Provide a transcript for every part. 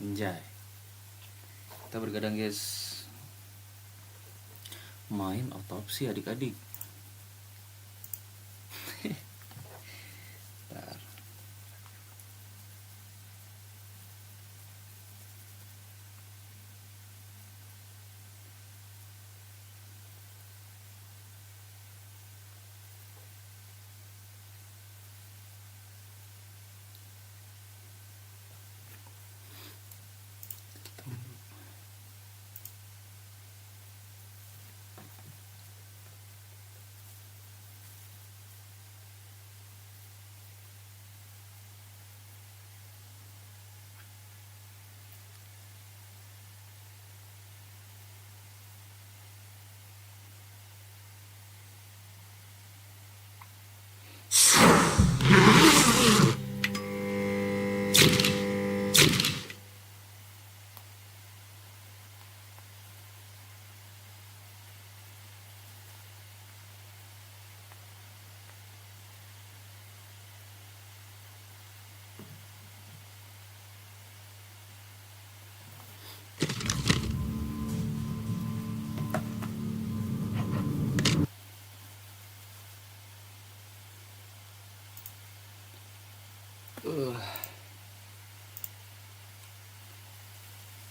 Anjay. Kita bergadang guys. Main otopsi adik-adik. Bentar.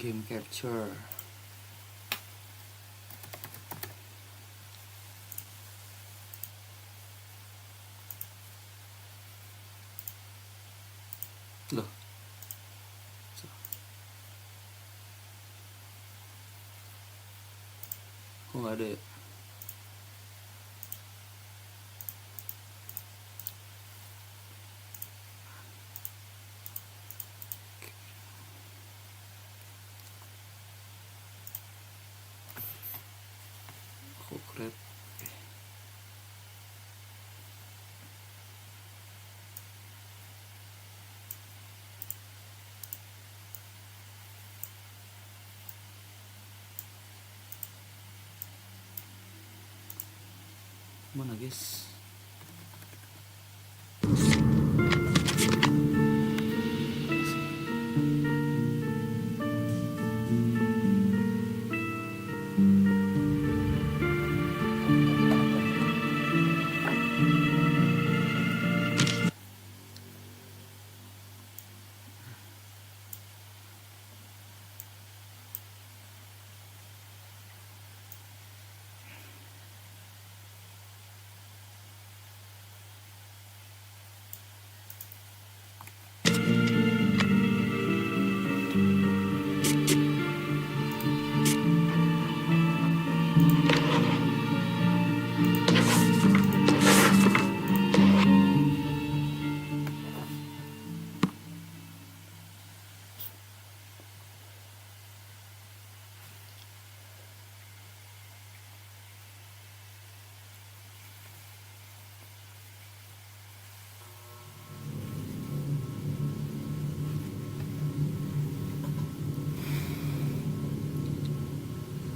Game capture. Loh. Kok nggak ada ya? Kok keren? Mana guys?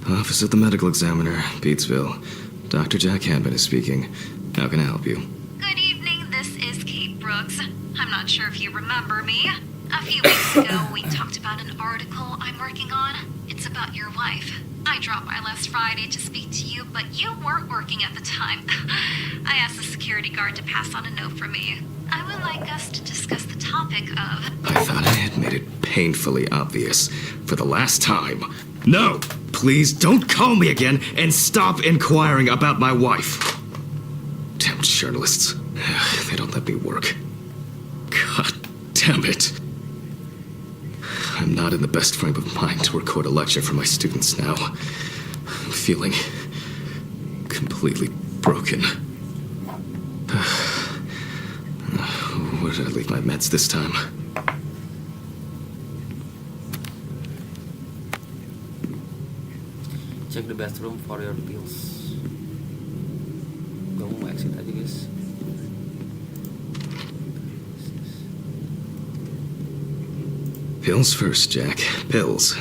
Office of the Medical Examiner, Beatsville. Dr. Jack Hampton is speaking. How can I help you? Good evening, this is Kate Brooks. I'm not sure if you remember me. A few weeks ago, we talked about an article I'm working on. It's about your wife. I dropped by last Friday to speak to you, but you weren't working at the time. I asked the security guard to pass on a note for me. I would like us to discuss the topic of... I thought I had made it painfully obvious for the last time. No! Please don't call me again and stop inquiring about my wife. Damn journalists. They don't let me work. God damn it. I'm not in the best frame of mind to record a lecture for my students now. I'm feeling completely broken. Where did I leave my meds this time? Check the bathroom for your pills. Kamu mau exit aja guys. Pills first, Jack. Pills.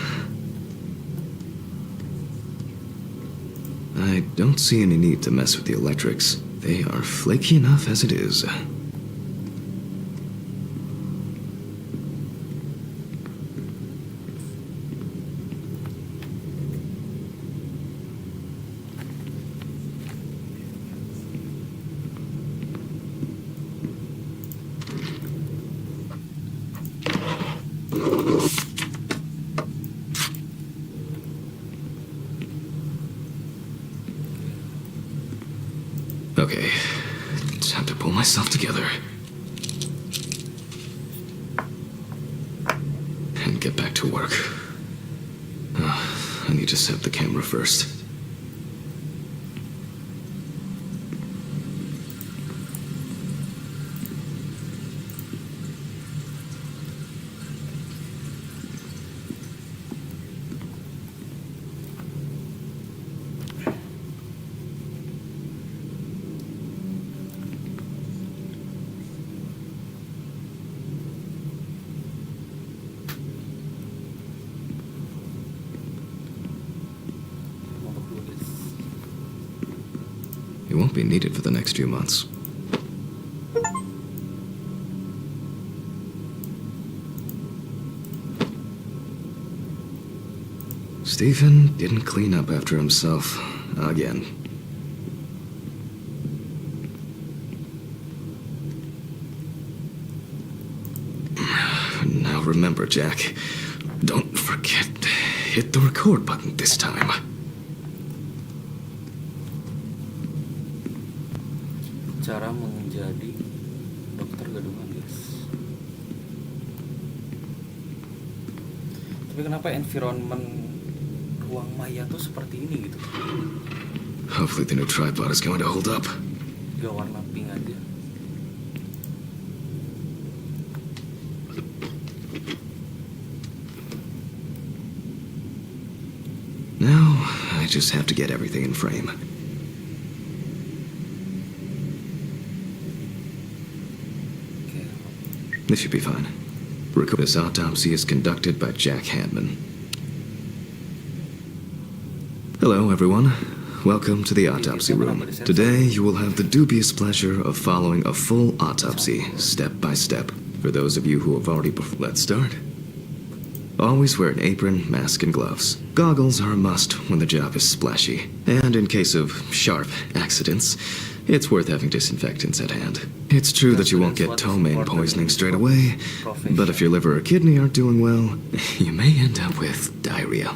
I don't see any need to mess with the electrics. They are flaky enough as it is. Okay, time to pull myself together. And get back to work. I need to set the camera first. It won't be needed for the next few months. Stephen didn't clean up after himself again. Now remember, Jack, don't forget to hit the record button this time. Cara menjadi dokter gadungan, guys. Tapi kenapa environment ruang maya tuh seperti ini gitu? Hopefully the new tripod is going to hold up. Gak warna pink aja. Now, I just have to get everything in frame. This should be fine. This autopsy is conducted by Jack Hanman. Hello, everyone. Welcome to the autopsy room. Today, you will have the dubious pleasure of following a full autopsy, step by step. For those of you who have already... Let's start. Always wear an apron, mask, and gloves. Goggles are a must when the job is splashy. And in case of sharp accidents, it's worth having disinfectants at hand. It's true that you won't get ptomaine poisoning straight away, but if your liver or kidney aren't doing well, you may end up with diarrhea.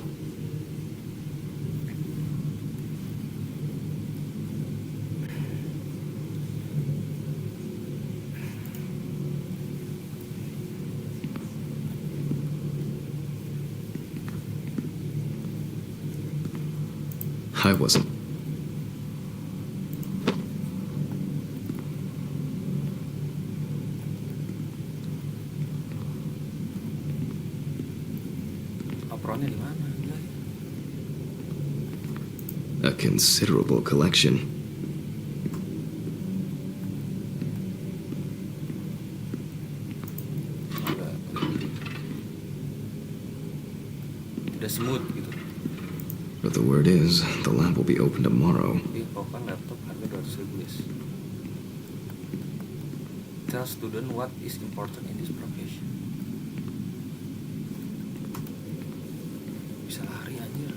I wasn't. Apronnya di mana? A considerable collection. Udah smooth gitu. But the word is, the lab will be open tomorrow. Tapi kalau kan laptop harga 200.000, guys. Tell student what is important in this profession. Bisa lari aja.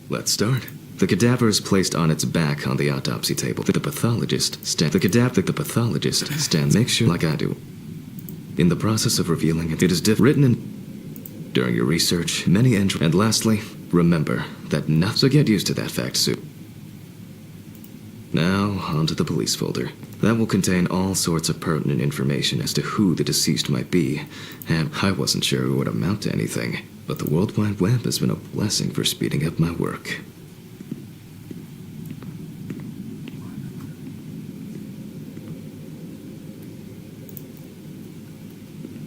Let's start. The cadaver is placed on its back on the autopsy table. The pathologist stands. Make sure, like I do. In the process of revealing it, it is written in. During your research, many entries. And lastly, remember that nothing. So get used to that fact soon. Now, onto the police folder. That will contain all sorts of pertinent information as to who the deceased might be. And I wasn't sure it would amount to anything, but the World Wide Web has been a blessing for speeding up my work.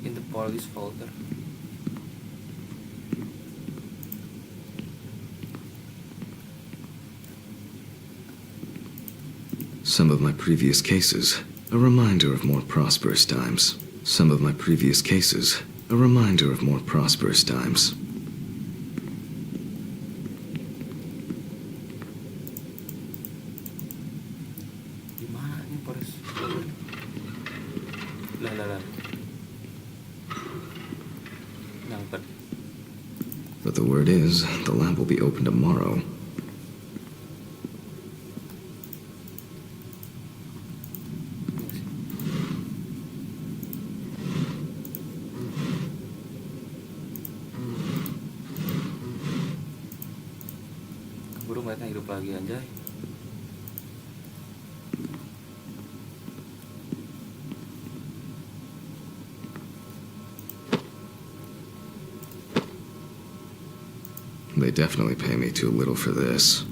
In the police folder. Some of my previous cases, a reminder of more prosperous times. Some of my previous cases, a reminder of more prosperous times. Di mana nih police folder? Lah. Nyangkut. But the word is, the lab will be open tomorrow. Buru mayatnya hidup lagi anjay. They definitely pay me too little for this.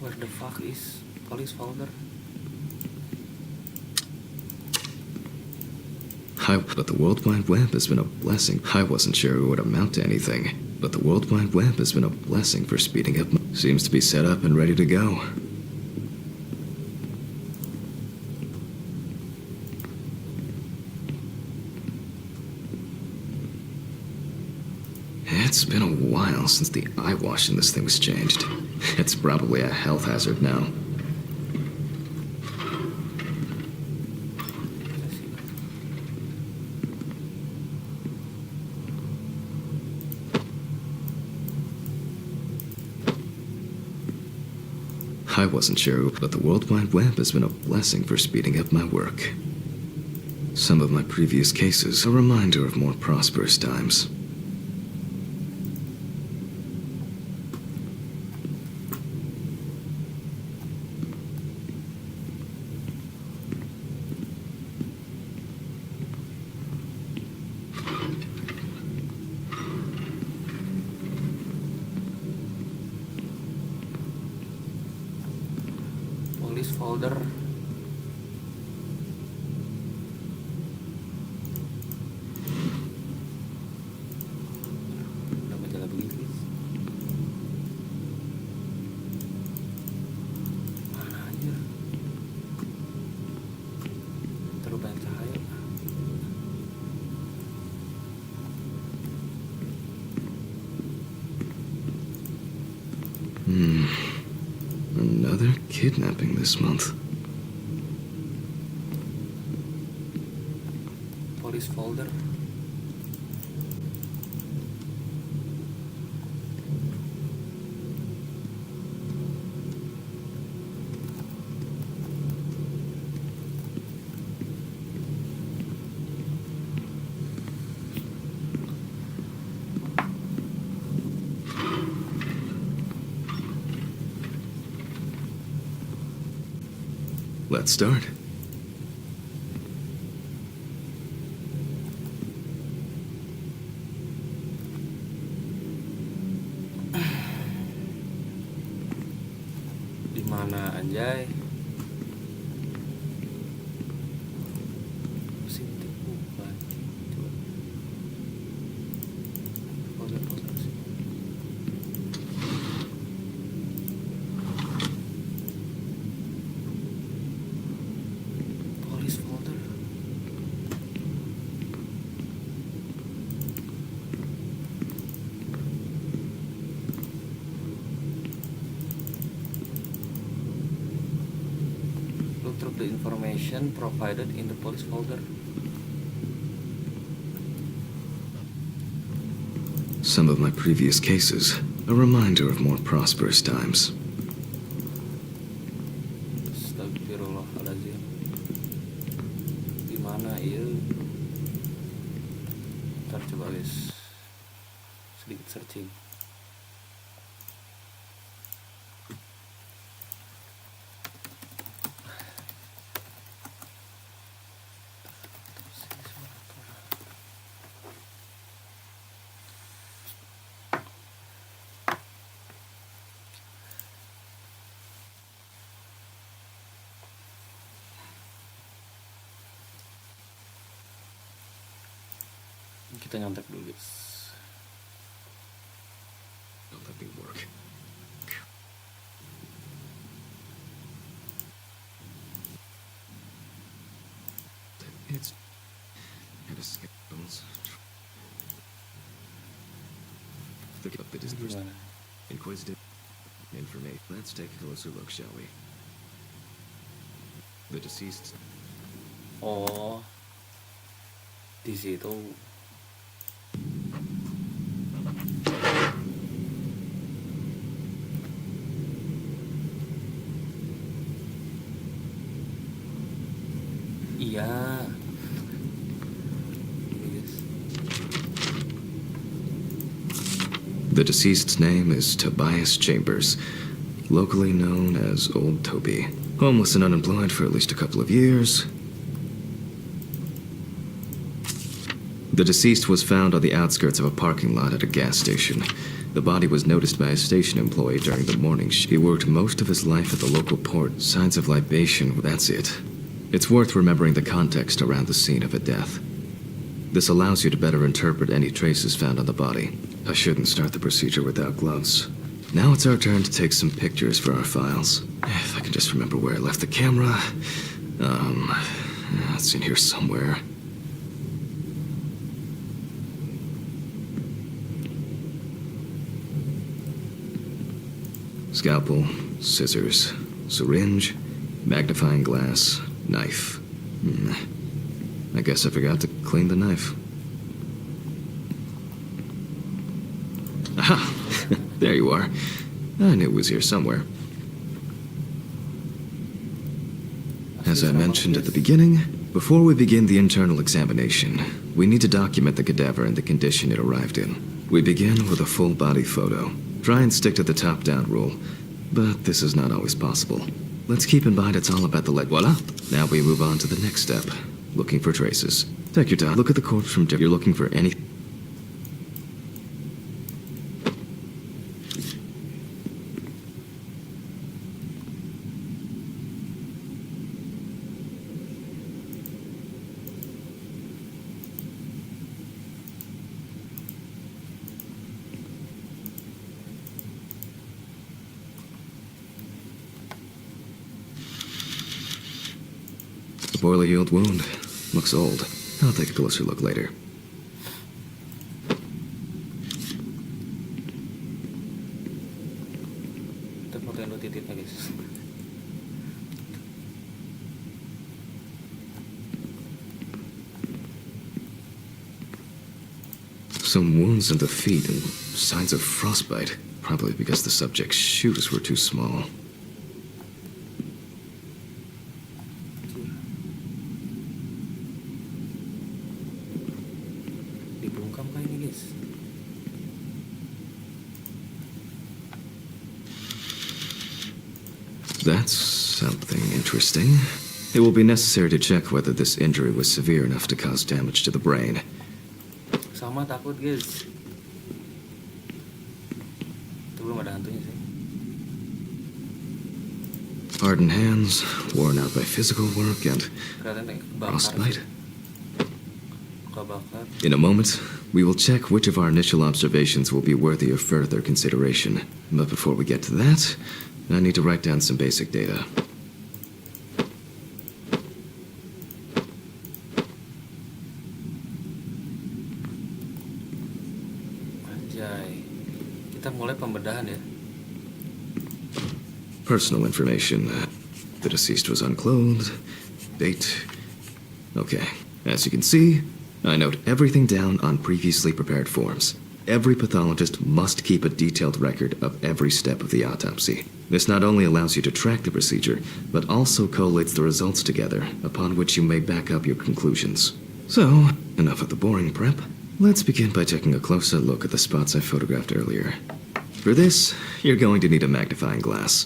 Where the fuck is police folder? But the World Wide Web has been a blessing. I wasn't sure it would amount to anything, but the World Wide Web has been a blessing for speeding up. Seems to be set up and ready to go. It's been a while since the eye wash in this thing was changed. It's probably a health hazard now. I wasn't sure, but the World Wide Web has been a blessing for speeding up my work. Some of my previous cases, a reminder of more prosperous times. Police folder. Udah majalah begini. Mana aja? Terlalu banyak cahaya. Another kidnapping this month. Police folder. Let's start. Di mana anjay? Mesin tipu banting. Folder sih. Police folder. Look through the information provided in the police folder. Some of my previous cases, a reminder of more prosperous times. Astagfirullahaladzim. Di mana ieu? Ntar coba guys. Sedikit searching. Kita nyontek dulu guys. Don't let me work. It's had a schedules. Look up the disease. Gimana? Inquisitive information. Let's take a closer look, shall we? The deceased. Oh, di situ. Iya. Ini guys. The deceased's name is Tobias Chambers, locally known as Old Toby. Homeless and unemployed for at least a couple of years. The deceased was found on the outskirts of a parking lot at a gas station. The body was noticed by a station employee during the morning. He worked most of his life at the local port. Signs of libation, that's it. It's worth remembering the context around the scene of a death. This allows you to better interpret any traces found on the body. I shouldn't start the procedure without gloves. Now it's our turn to take some pictures for our files. If I can just remember where I left the camera. It's in here somewhere. Scalpel, scissors, syringe, magnifying glass, knife. I guess I forgot to clean the knife. Aha! There you are. I knew it was here somewhere. As I mentioned at the beginning, before we begin the internal examination, we need to document the cadaver and the condition it arrived in. We begin with a full body photo. Try and stick to the top-down rule, but this is not always possible. Let's keep in mind it's all about the leg. Voila! Now we move on to the next step, looking for traces. Take your time. Look at the corpse from different. You're looking for any. Poorly healed wound. Looks old. I'll take a closer look later. Kita fotoin dulu titiknya guys. Some wounds in the feet and signs of frostbite. Probably because the subject's shoes were too small. Dibungkam kah ini guys? That's something interesting. It will be necessary to check whether this injury was severe enough to cause damage to the brain. Sama takut guys. Itu belum ada hantunya sih. Hardened hands, worn out by physical work, and Kelihatan kayak kebakar. frostbite. Kebakar. In a moment, we will check which of our initial observations will be worthy of further consideration. But before we get to that, I need to write down some basic data. Anjay. Kita mulai pembedahan ya. Personal information. The deceased was unclothed. Date. Okay. As you can see, I note everything down on previously prepared forms. Every pathologist must keep a detailed record of every step of the autopsy. This not only allows you to track the procedure, but also collates the results together, upon which you may back up your conclusions. So, enough of the boring prep. Let's begin by taking a closer look at the spots I photographed earlier. For this, you're going to need a magnifying glass.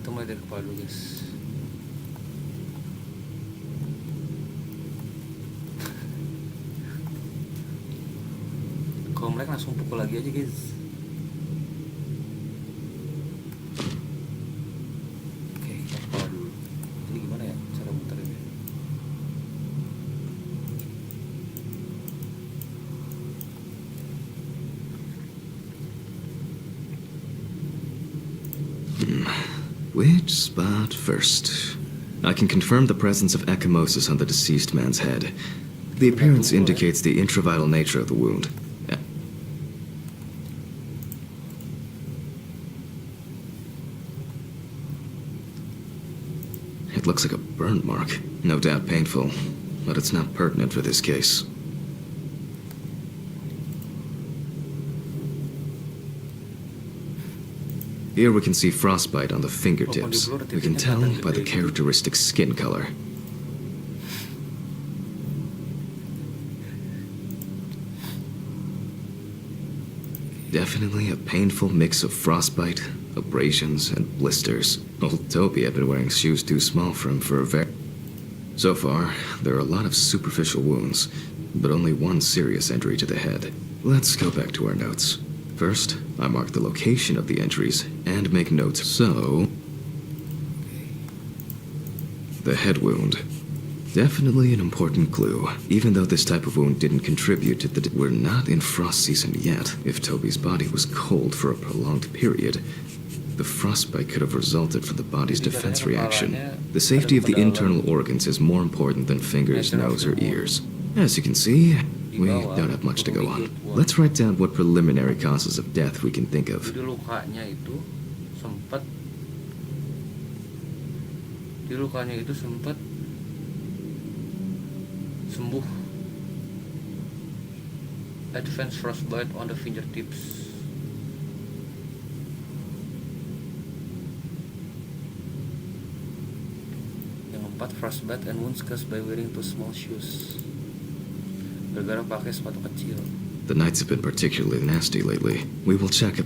Kita mulai dari kepala dulu guys. Kalau melek langsung pukul lagi aja guys. Oke, kita kepala dulu. Ini gimana ya cara muter ini? Which spot first? I can confirm the presence of ecchymosis on the deceased man's head. The appearance indicates the intravital nature of the wound. It looks like a burn mark. No doubt painful, but it's not pertinent for this case. Here we can see frostbite on the fingertips. We can tell by the characteristic skin color. Definitely a painful mix of frostbite, abrasions, and blisters. Old Toby had been wearing shoes too small for him for a very... So far, there are a lot of superficial wounds, but only one serious injury to the head. Let's go back to our notes. First, I mark the location of the injuries and make notes. So, the head wound. Definitely an important clue, even though this type of wound didn't contribute to the... We're not in frost season yet. If Toby's body was cold for a prolonged period, the frostbite could have resulted from the body's defense reaction. The safety of the internal organs is more important than fingers, nose, or ears. As you can see, we don't have much to go on. Let's write down what preliminary causes of death we can think of. Jadi lukanya itu sempat sembuh. Advanced frostbite on the fingertips. Yang keempat, frostbite and wounds caused by wearing too small shoes. Gara-gara pakai sepatu kecil. The nights have been particularly nasty lately. We will check it.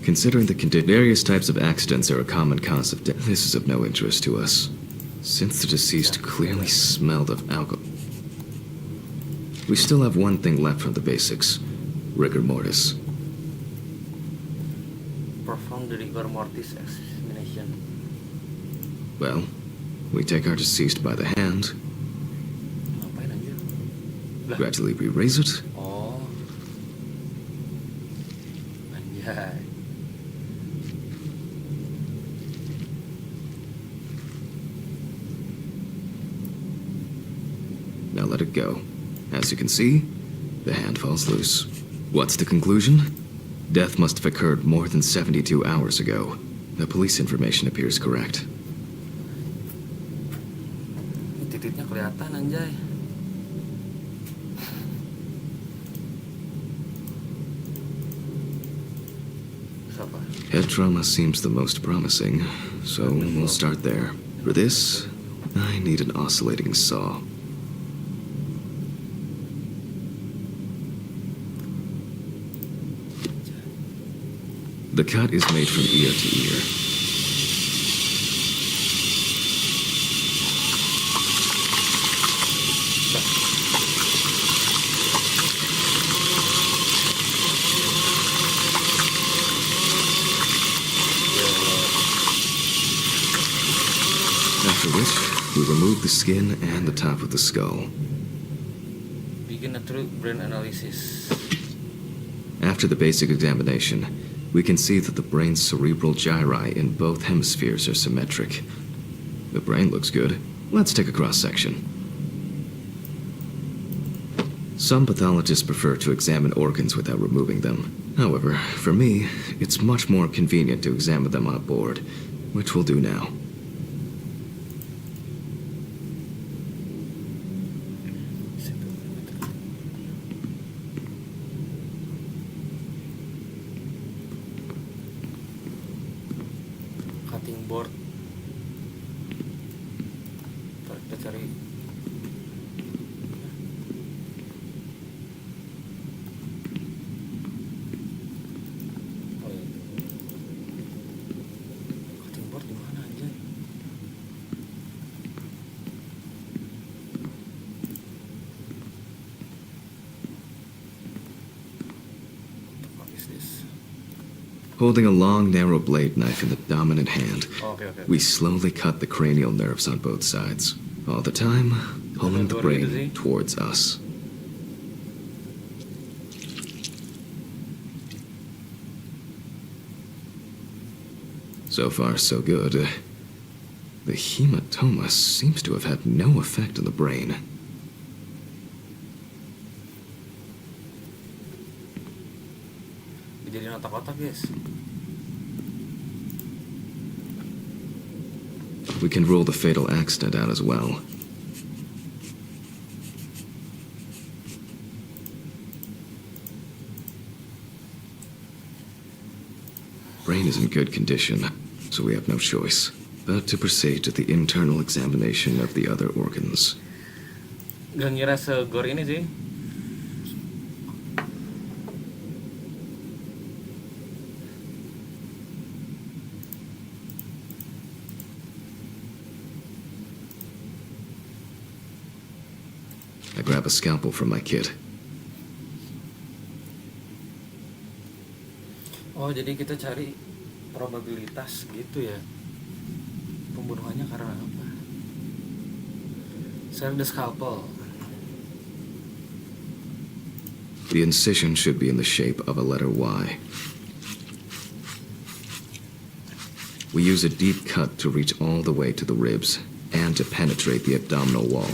Considering the various types of accidents are a common cause of death, this is of no interest to us. Since the deceased clearly smelled of alcohol. We still have one thing left from the basics. Rigor mortis. Perform the rigor mortis examination. Well, we take our deceased by the hand, Ngapain anjir? Lah. gradually we raise it, Oh. Anjay. now let it go. As you can see, the hand falls loose. What's the conclusion? Death must have occurred more than 72 hours ago. The police information appears correct. Ini titiknya kelihatan anjay. Siapa? Head trauma seems the most promising, so we'll start there. For this, I need an oscillating saw. The cut is made from ear to ear. After which, we remove the skin and the top of the skull. Begin a true brain analysis. After the basic examination, we can see that the brain's cerebral gyri in both hemispheres are symmetric. The brain looks good. Let's take a cross-section. Some pathologists prefer to examine organs without removing them. However, for me, it's much more convenient to examine them on a board, which we'll do now. Cutting board. Ntar kita cari. Oh iya. Cutting board di mana anjay? What is this? Holding a long, narrow blade knife in the dominant hand, Okay. we slowly cut the cranial nerves on both sides, all the time pulling the brain towards us. So far, so good. The hematoma seems to have had no effect on the brain. Dijadiin otak-otak guys. we can rule the fatal accident out as well. Brain is in good condition, so we have no choice but to proceed to the internal examination of the other organs. Gak ngira segor ini sih. I grab a scalpel from my kit. Oh, jadi kita cari probabilitas gitu ya. Pembunuhannya karena apa? Select the scalpel. The incision should be in the shape of a letter Y. We use a deep cut to reach all the way to the ribs and to penetrate the abdominal wall.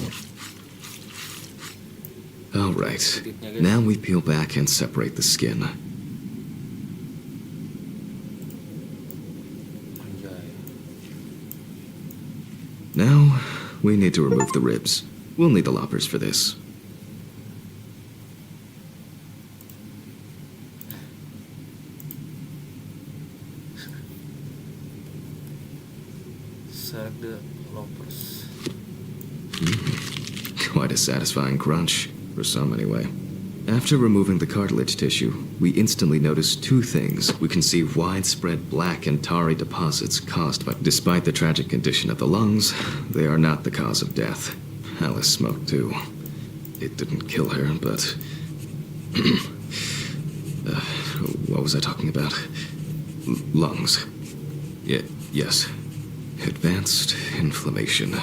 All right, now we peel back and separate the skin. Now, we need to remove the ribs. We'll need the loppers for this. Select the loppers. Quite a satisfying crunch, for some anyway. After removing the cartilage tissue, we instantly notice two things. We can see widespread black and tarry deposits caused by... Despite the tragic condition of the lungs, they are not the cause of death. Alice smoked too. It didn't kill her, but... what was I talking about? Lungs. Yes. Advanced inflammation.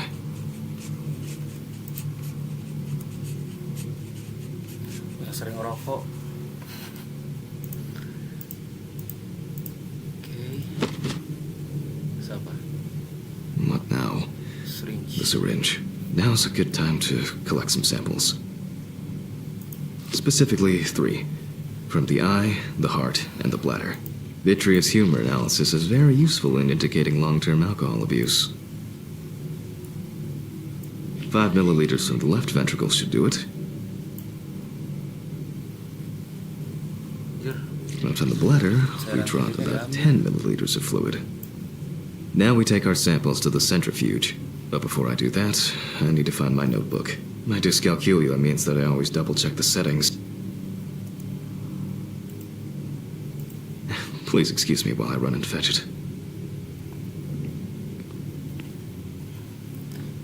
Sering ngerokok. Oke. Siapa? What now? Syringe. The syringe. Now's a good time to collect some samples. Specifically 3. From the eye, the heart, and the bladder. Vitreous humor analysis is very useful in indicating long-term alcohol abuse. 5 milliliters from the left ventricle should do it. From the bladder, we drop about 10 milliliters of fluid. Now we take our samples to the centrifuge. But before I do that, I need to find my notebook. My dyscalculia means that I always double-check the settings. Please excuse me while I run and fetch it.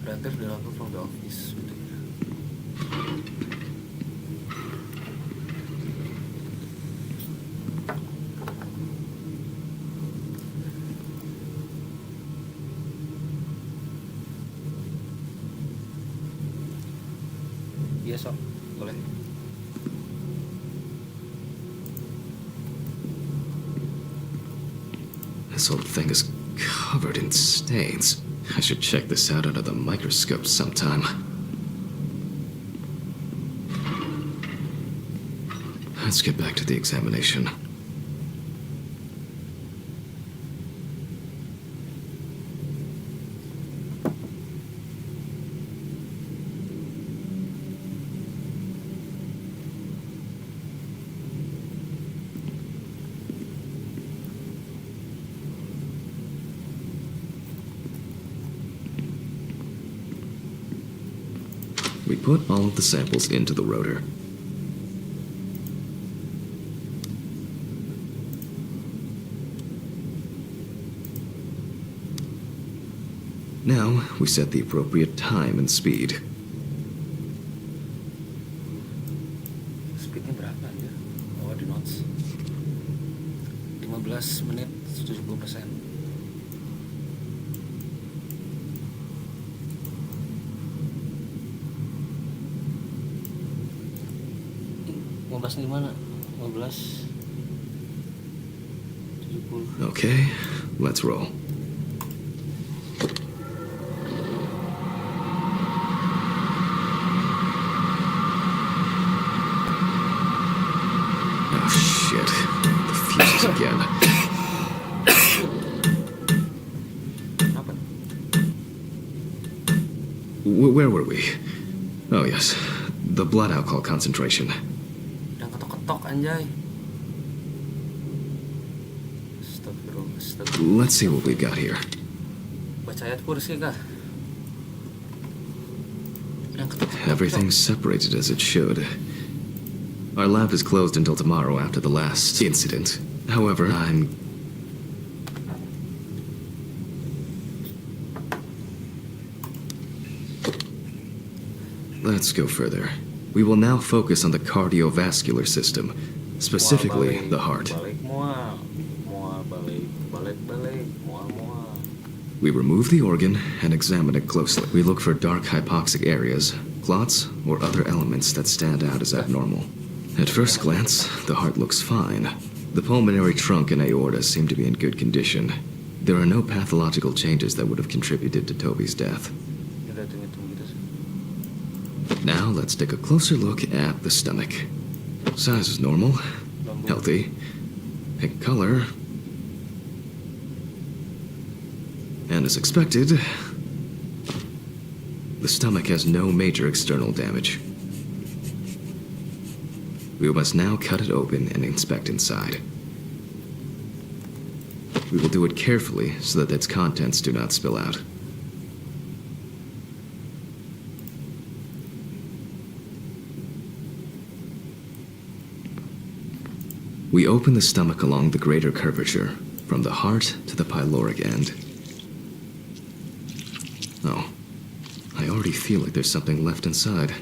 Relative dilakukan from the office. Iya sok, boleh. This whole thing is covered in stains. I should check this out under the microscope sometime. Let's get back to the examination. We put all of the samples into the rotor. Now, we set the appropriate time and speed. Speednya berapa ya? Oh, di notes. 15 menit 70%. Di mana? 15 70. Okay, let's roll. Oh shit. The fuses again. Apa? where were we? Oh, yes. The blood alcohol concentration. Yang ketok-ketok anjay. Astagfirullah. Let's see what we got here. Baca ayat kursi kah? Yang ketok-ketok. Everything's separated as it should. Our lab is closed until tomorrow after the last incident. However, Let's go further. We will now focus on the cardiovascular system, specifically the heart. We remove the organ and examine it closely. We look for dark hypoxic areas, clots, or other elements that stand out as abnormal. At first glance, the heart looks fine. The pulmonary trunk and aorta seem to be in good condition. There are no pathological changes that would have contributed to Toby's death. Now let's take a closer look at the stomach. Size is normal, healthy, pink color, and as expected, the stomach has no major external damage. We must now cut it open and inspect inside. We will do it carefully so that its contents do not spill out. We open the stomach along the greater curvature, from the heart to the pyloric end. Oh, I already feel like there's something left inside.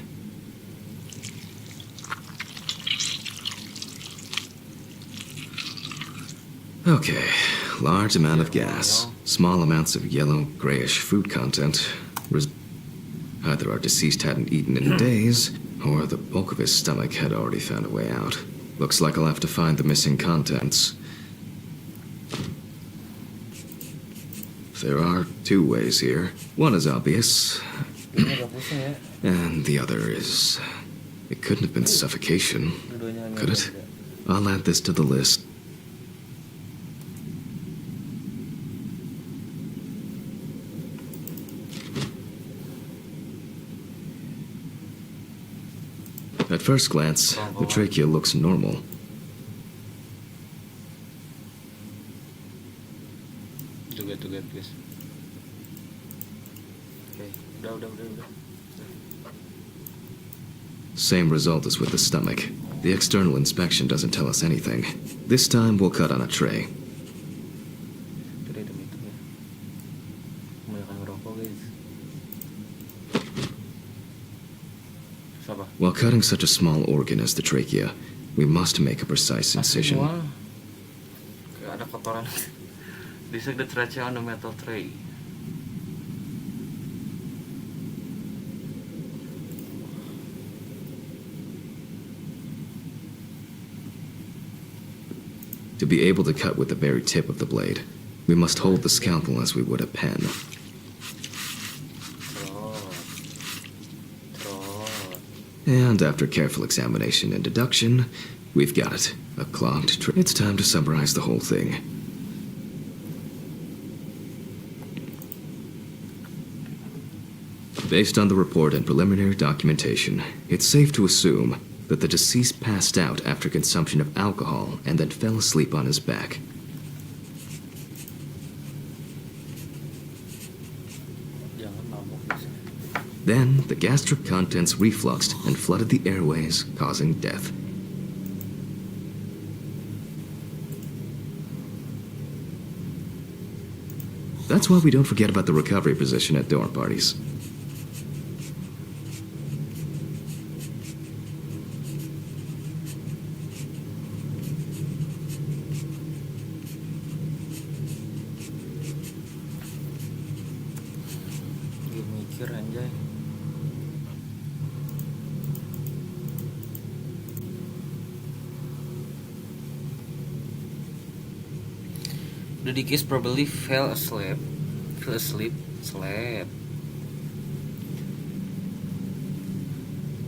Okay, large amount of gas, small amounts of yellow, grayish food content. Either our deceased hadn't eaten in days, or the bulk of his stomach had already found a way out. Looks like I'll have to find the missing contents. There are two ways here. One is obvious, and the other is... It couldn't have been suffocation, could it? I'll add this to the list. At first glance, the trachea looks normal. Tugas, guys. Okay, udah. Same result as with the stomach. The external inspection doesn't tell us anything. This time, we'll cut on a tray. Kebanyakan ngerokok, guys. Sabar. While cutting such a small organ as the trachea, we must make a precise incision. Kayak ada kotoran. Dissect the trachea on the metal tray. To be able to cut with the very tip of the blade, we must hold the scalpel as we would a pen. And after careful examination and deduction, we've got it. A clogged tray. It's time to summarize the whole thing. Based on the report and preliminary documentation, it's safe to assume that the deceased passed out after consumption of alcohol and then fell asleep on his back. Then, the gastric contents refluxed and flooded the airways, causing death. That's why we don't forget about the recovery position at dorm parties. Mikir anjay. The deceased probably fell asleep.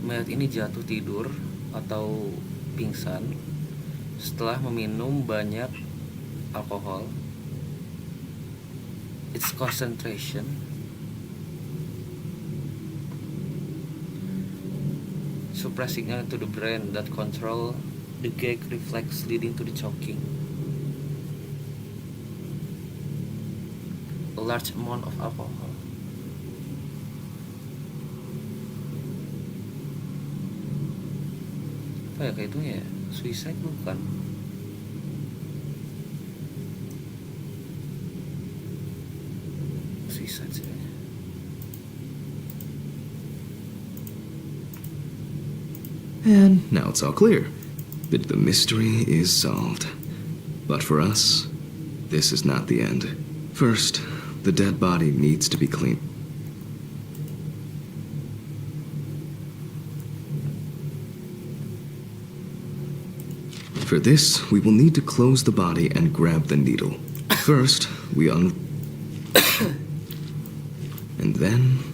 Mayat ini jatuh tidur atau pingsan setelah meminum banyak alkohol. Its concentration suppress signal into the brain that control the gag reflex leading to the choking. A large amount of alcohol. Apa ya kayak itu ya? Suicide bukan? Suicide sih. And now it's all clear. The mystery is solved. But for us, this is not the end. First, the dead body needs to be cleaned. For this, we will need to close the body and grab the needle. First, we and then...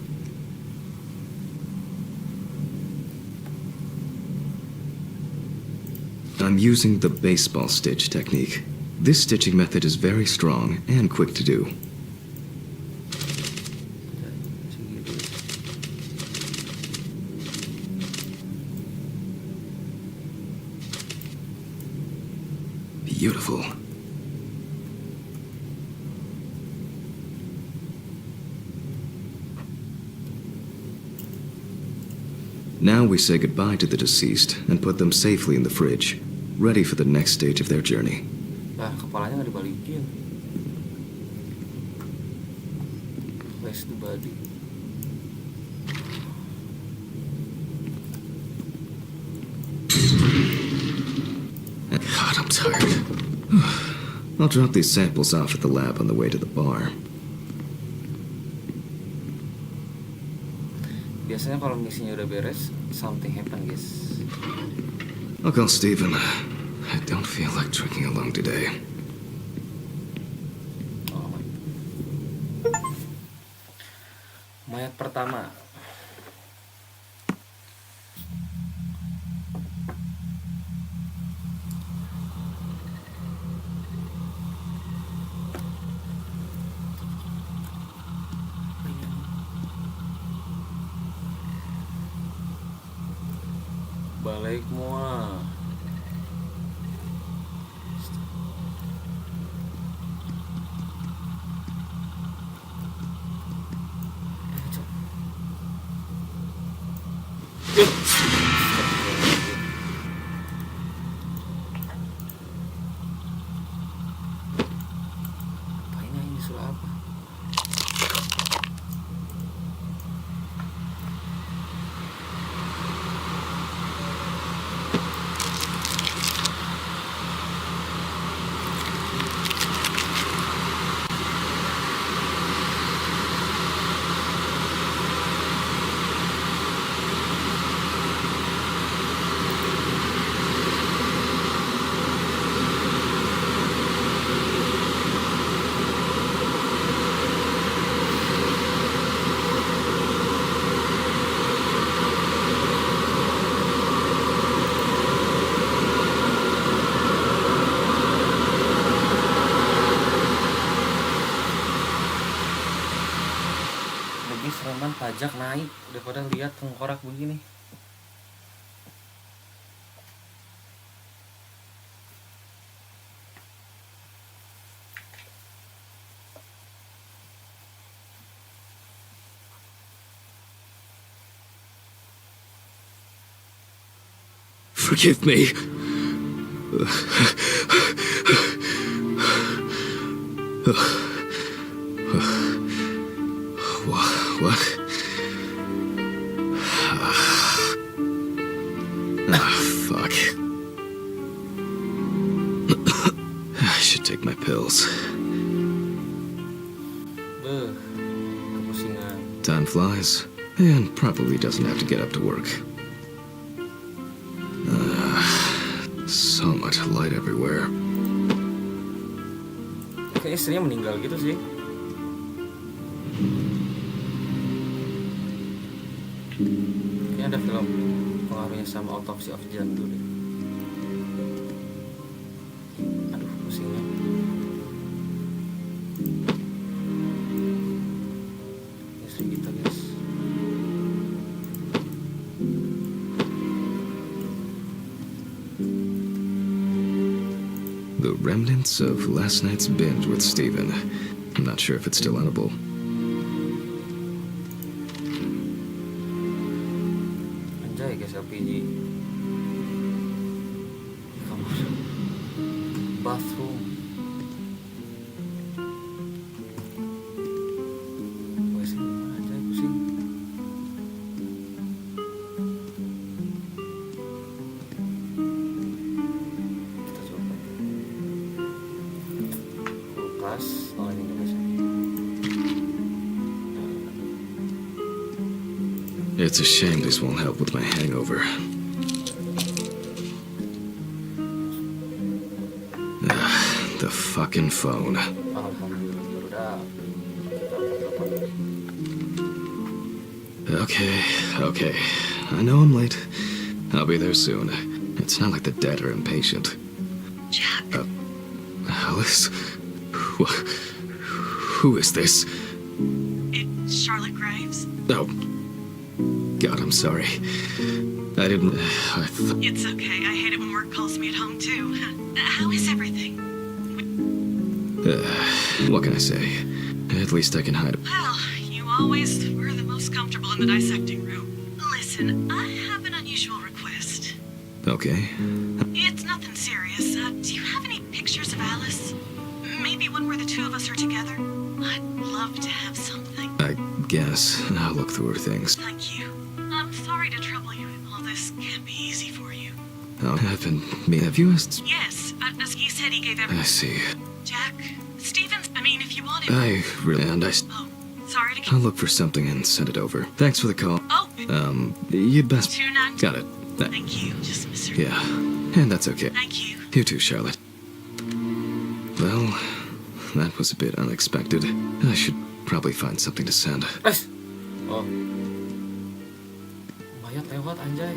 I'm using the baseball stitch technique. This stitching method is very strong and quick to do. Beautiful. Now we say goodbye to the deceased and put them safely in the fridge, ready for the next stage of their journey. Nah, kepalanya nggak dibalikin. Place the body. God, I'm tired. I'll drop these samples off at the lab on the way to the bar. Biasanya kalau misinya udah beres, something happen, guys. I'll call Steven. I don't feel like drinking alone today. Oh, mayat pertama. Balik semua. Apa ini disuruh apa? Sereman pajak naik daripada lihat tengkorak begini. Forgive me. What? Fuck. I should take my pills. Kepusingan. Time flies, and probably doesn't have to get up to work. So much light everywhere. Kayak istrinya meninggal gitu sih. Kayaknya ada film pengaruhnya sama Autopsy of Jandu deh. Aduh, pusingnya. Istri kita, guys. The remnants of last night's binge with Steven. I'm not sure if it's still edible. Anjay guys, LPG. Kamar. Bathroom. Wes ini anjay pusing. Kita coba. Kulkas. Oh ini guys. It's a shame this won't help with my hangover. The fucking phone. Alhamdulillah. Okay. I know I'm late. I'll be there soon. It's not like the dead are impatient. Jack. Alice? Who is this? It's Charlotte Graves. Oh. God, I'm sorry. I didn't... It's okay. I hate it when work calls me at home, too. How is everything? What can I say? At least I can hide it. Well, you always were the most comfortable in the dissecting room. Listen, I have an unusual request. Okay. It's nothing serious. Do you have any pictures of Alice? Maybe one where the two of us are together? I'd love to have something. I guess. I'll look through her things. Thank you. I'm sorry to trouble you. All this can't be easy for you. Oh, have you asked? Yes, he said he gave I everything. see. Jack, Stevens, if you want it. I really... And I... Oh, sorry to keep... I'll look for something and send it over. Thanks for the call. Oh, You'd best... 2-9. Got it. Thank you. Just miss her. Yeah. And that's okay. Thank you. You too, Charlotte. Well, that was a bit unexpected. I should probably find something to send. Guys. Oh. Mayat lewat anjay.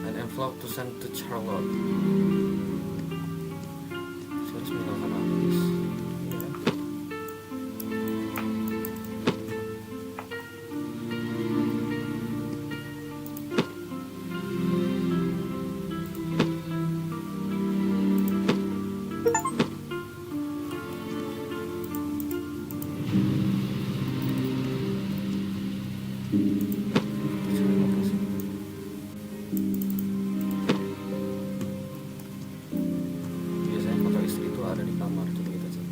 An envelope to send to Charlotte. Saya harus meninggalkan Alice. Biasanya foto istri itu ada di kamar, coba kita cek.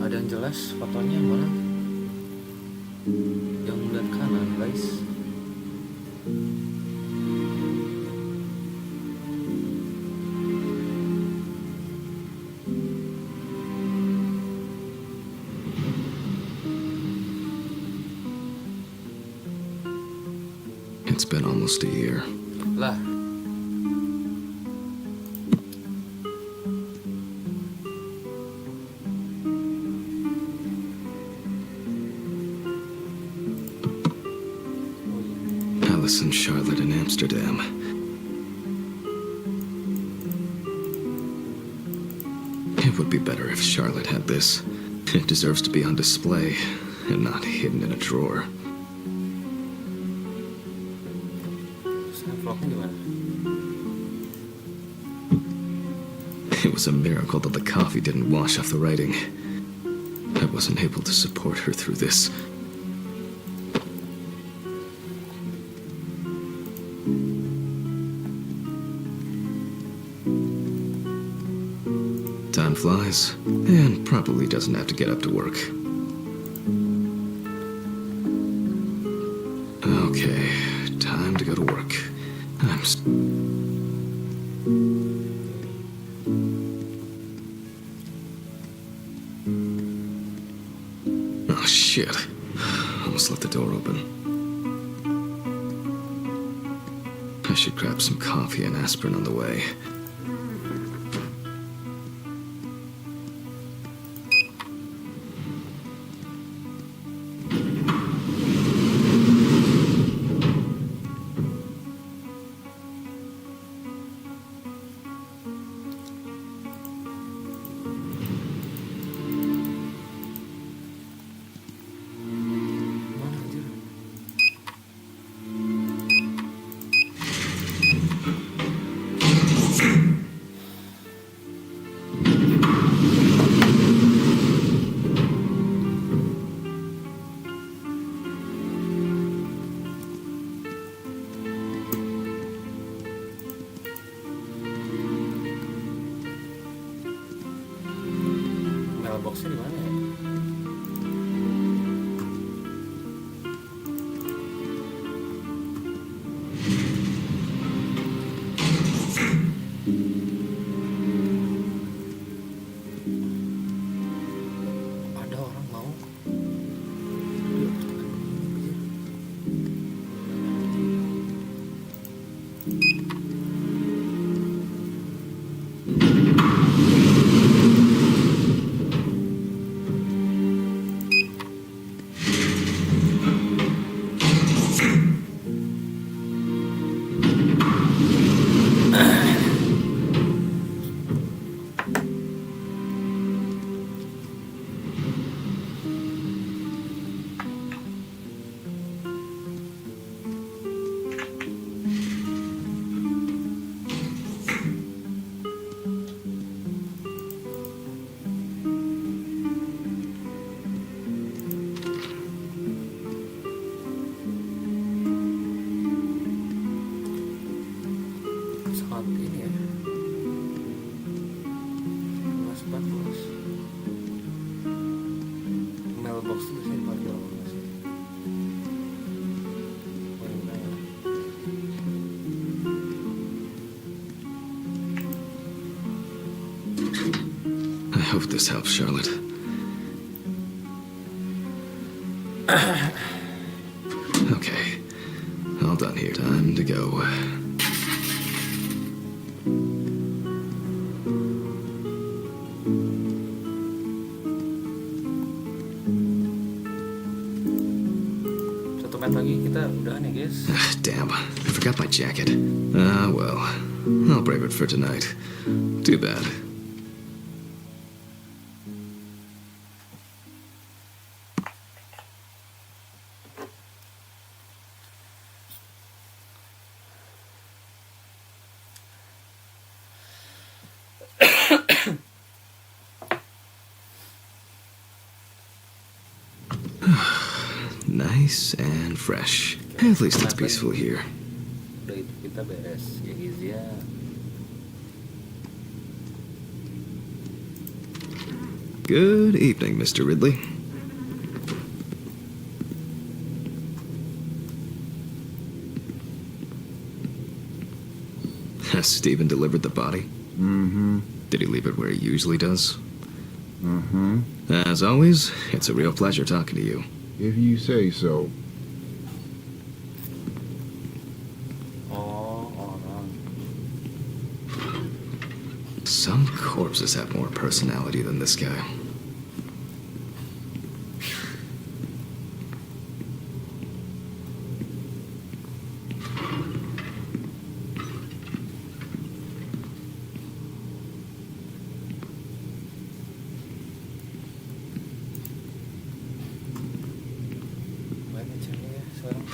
Ada yang jelas fotonya mana? Yang melihat kanan, guys. It's been almost a year. Lah. Alice and Charlotte in Amsterdam. It would be better if Charlotte had this. It deserves to be on display and not hidden in a drawer. Terus envelope-nya di mana? It was a miracle that the coffee didn't wash off the writing. I wasn't able to support her through this. Time flies, and probably doesn't have to get up to work. Okay, time to go to work. Oh, shit. Almost left the door open. I should grab some coffee and aspirin on the way. I hope this helps, Charlotte. Okay, all done here. Time to go. Satu menit lagi kita udahan ya guys. Damn, I forgot my jacket. Ah, well, I'll brave it for tonight. Too bad. Nice and fresh. At least it's peaceful here. Udah itu kita beres ya guys ya. Good evening, Mr. Ridley. Has Stephen delivered the body? Mm-hmm. Did he leave it where he usually does? Mm-hmm. As always, it's a real pleasure talking to you. If you say so. Oh, orang. Some corpses have more personality than this guy. Baik aja nih ya sekarang.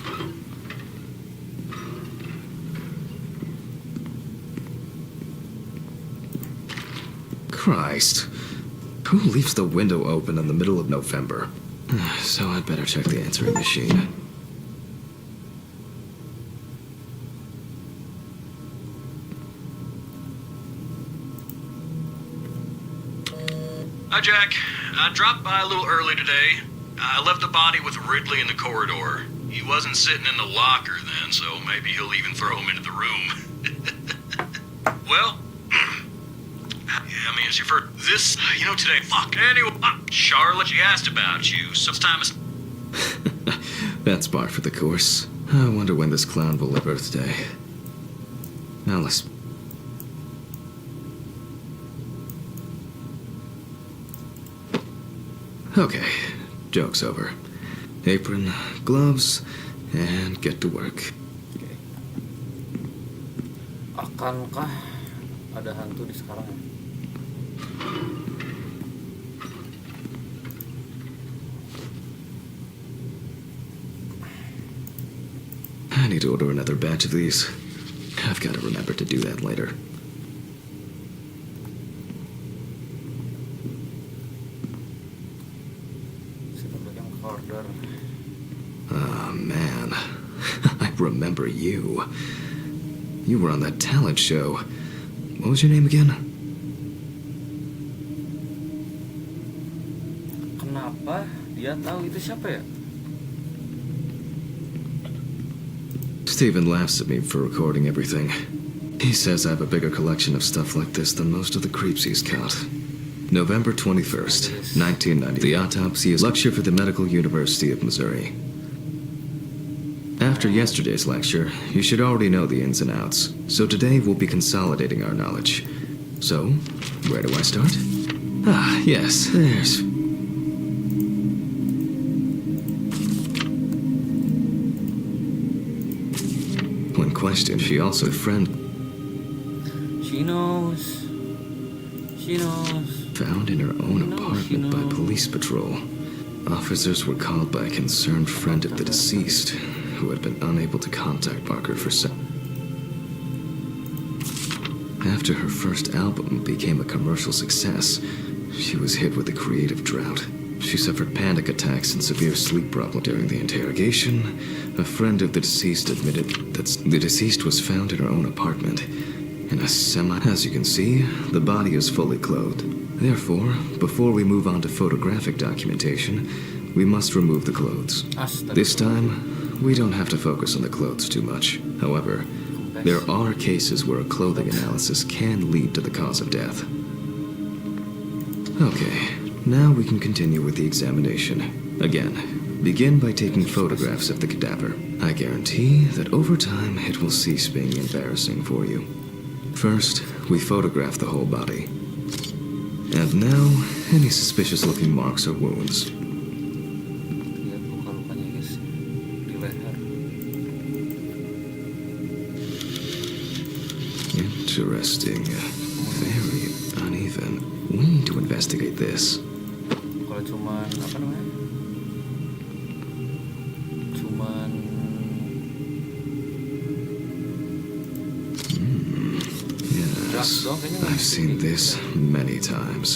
Christ. Who leaves the window open in the middle of November? So I'd better check the answering machine. Hi, Jack. I dropped by a little early today. I left the body with Ridley in the corridor. He wasn't sitting in the locker then, so maybe he'll even throw him into the room. Well, yeah, I mean, it's your first. This, today. Fuck. Anyway, Charlotte, she asked about you. Sometimes. That's par for the course. I wonder when this clown will have birthday. Alice. Okay, joke's over. Apron, gloves, and get to work. Oke. Akankah ada hantu di sekarang? I need to order another batch of these. I've got to remember to do that later. Order. Oh, man. I remember you. You were on that talent show. What was your name again? Kenapa dia tahu itu siapa ya? Steven laughs at me for recording everything. He says I have a bigger collection of stuff like this than most of the creeps he's caught. November 21st, 1990. The Autopsy is lecture for the Medical University of Missouri. After yesterday's lecture, you should already know the ins and outs, so today we'll be consolidating our knowledge. So, where do I start? Ah, yes, there's... When questioned, she also a friend She knows. She knows. found in her own No, apartment by no. police patrol. Officers were called by a concerned friend of the deceased, who had been unable to contact Barker for After her first album became a commercial success, she was hit with a creative drought. She suffered panic attacks and severe sleep problems. During the interrogation, a friend of the deceased admitted that the deceased was found in her own apartment in a As you can see, the body is fully clothed. Therefore, before we move on to photographic documentation, we must remove the clothes. Astaga. This time, we don't have to focus on the clothes too much. However, there are cases where a clothing analysis can lead to the cause of death. Okay, now we can continue with the examination. Again, begin by taking photographs of the cadaver. I guarantee that over time it will cease being embarrassing for you. First, we photograph the whole body. And now, any suspicious-looking marks or wounds. Lihat luka-lukanya guys di leher. Interesting. Very uneven. We need to investigate this. Kalau cuman apa namanya? Cuman Yes, doang kayaknya nggak I've mungkin seen kayak gitu this ya. many times.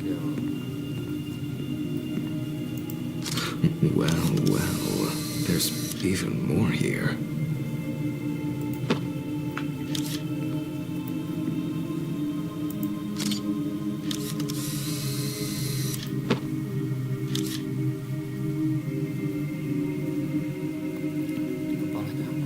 Ya, Well, well, there's even more here. di kepalanya apa?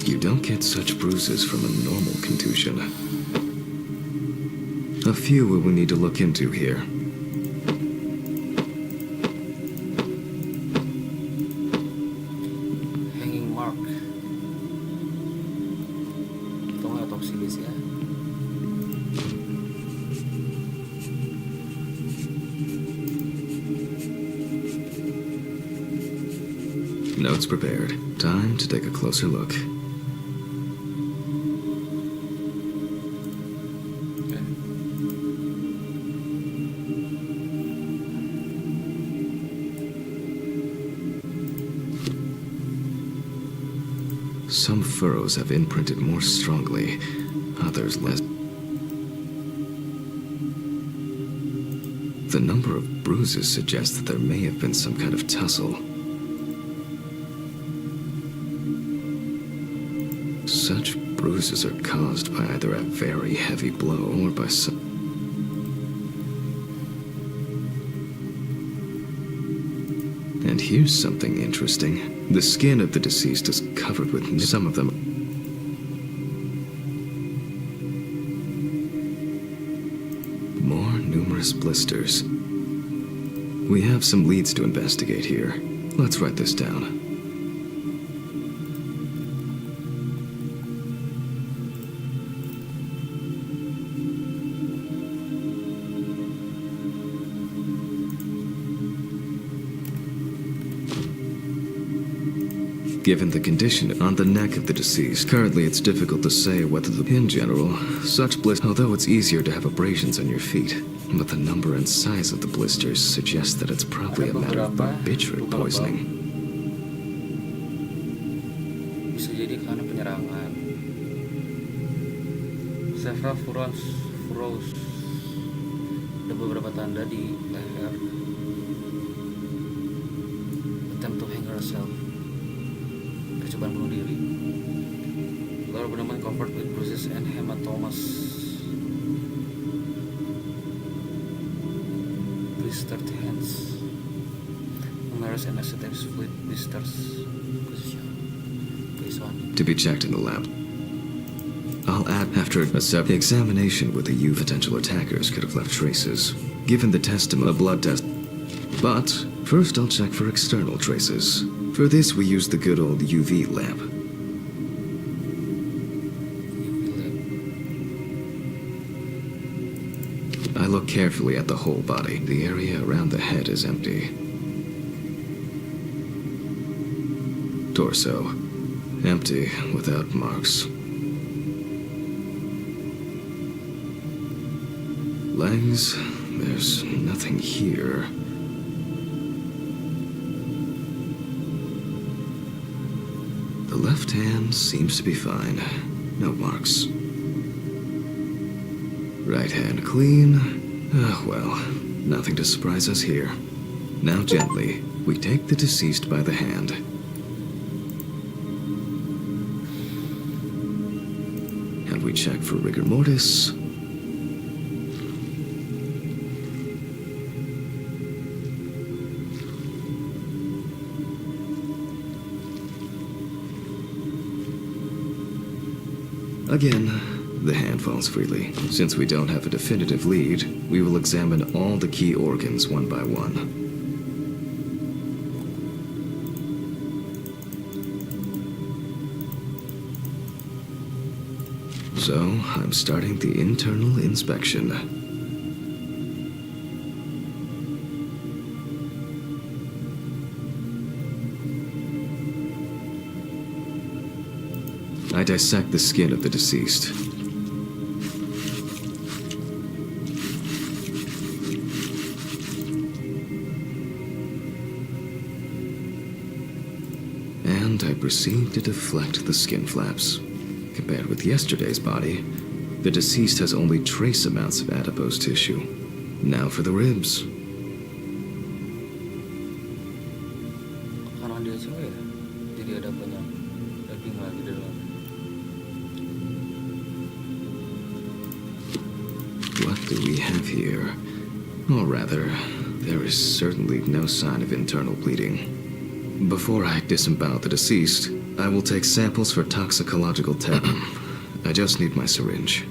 You don't get such bruises from a normal contusion. A few we will need to look into here. Hanging mark. Tolong otopsi guys ya. Notes prepared. Time to take a closer look. Oke. Some furrows have imprinted more strongly, others less. The number of bruises suggests that there may have been some kind of tussle. Such bruises are caused by either a very heavy blow or by some. And here's something interesting. The skin of the deceased is covered with some of them. More numerous blisters. We have some leads to investigate here. Let's write this down. Given the condition on the neck of the deceased, currently it's difficult to say whether in general, such blisters, although it's easier to have abrasions on your feet, but the number and size of the blisters suggests that it's probably a matter of barbiturate poisoning. Bisa jadi karena penyerangan. Several furrows. Ada beberapa tanda di leher. Attempt to hang herself. Percobaan bunuh diri. Lalu abdomen covered with bruises and hematomas. Blistered hands. Numerous anesthetic fluid blisters. Position. Place one. To be checked in the lab. I'll add after a examination with the potential attackers could have left traces, given the testimony, a blood test. But first I'll check for external traces. For this we use the good old UV lamp. I look carefully at the whole body. The area around the head is empty. Torso, empty without marks. Legs, there's nothing here. The left hand seems to be fine. No marks. Right hand clean. Well, nothing to surprise us here. Now gently, we take the deceased by the hand. And we check for rigor mortis. Again, the hand falls freely. Since we don't have a definitive lead, we will examine all the key organs one by one. So, I'm starting the internal inspection. I dissect the skin of the deceased. And I proceed to deflect the skin flaps. Compared with yesterday's body, the deceased has only trace amounts of adipose tissue. Now for the ribs. Karena dia cewek ya, jadi ada banyak daging lagi di dalam. What do we have here? Or rather, there is certainly no sign of internal bleeding. Before I disembowel the deceased, I will take samples for toxicological tests. I just need my syringe.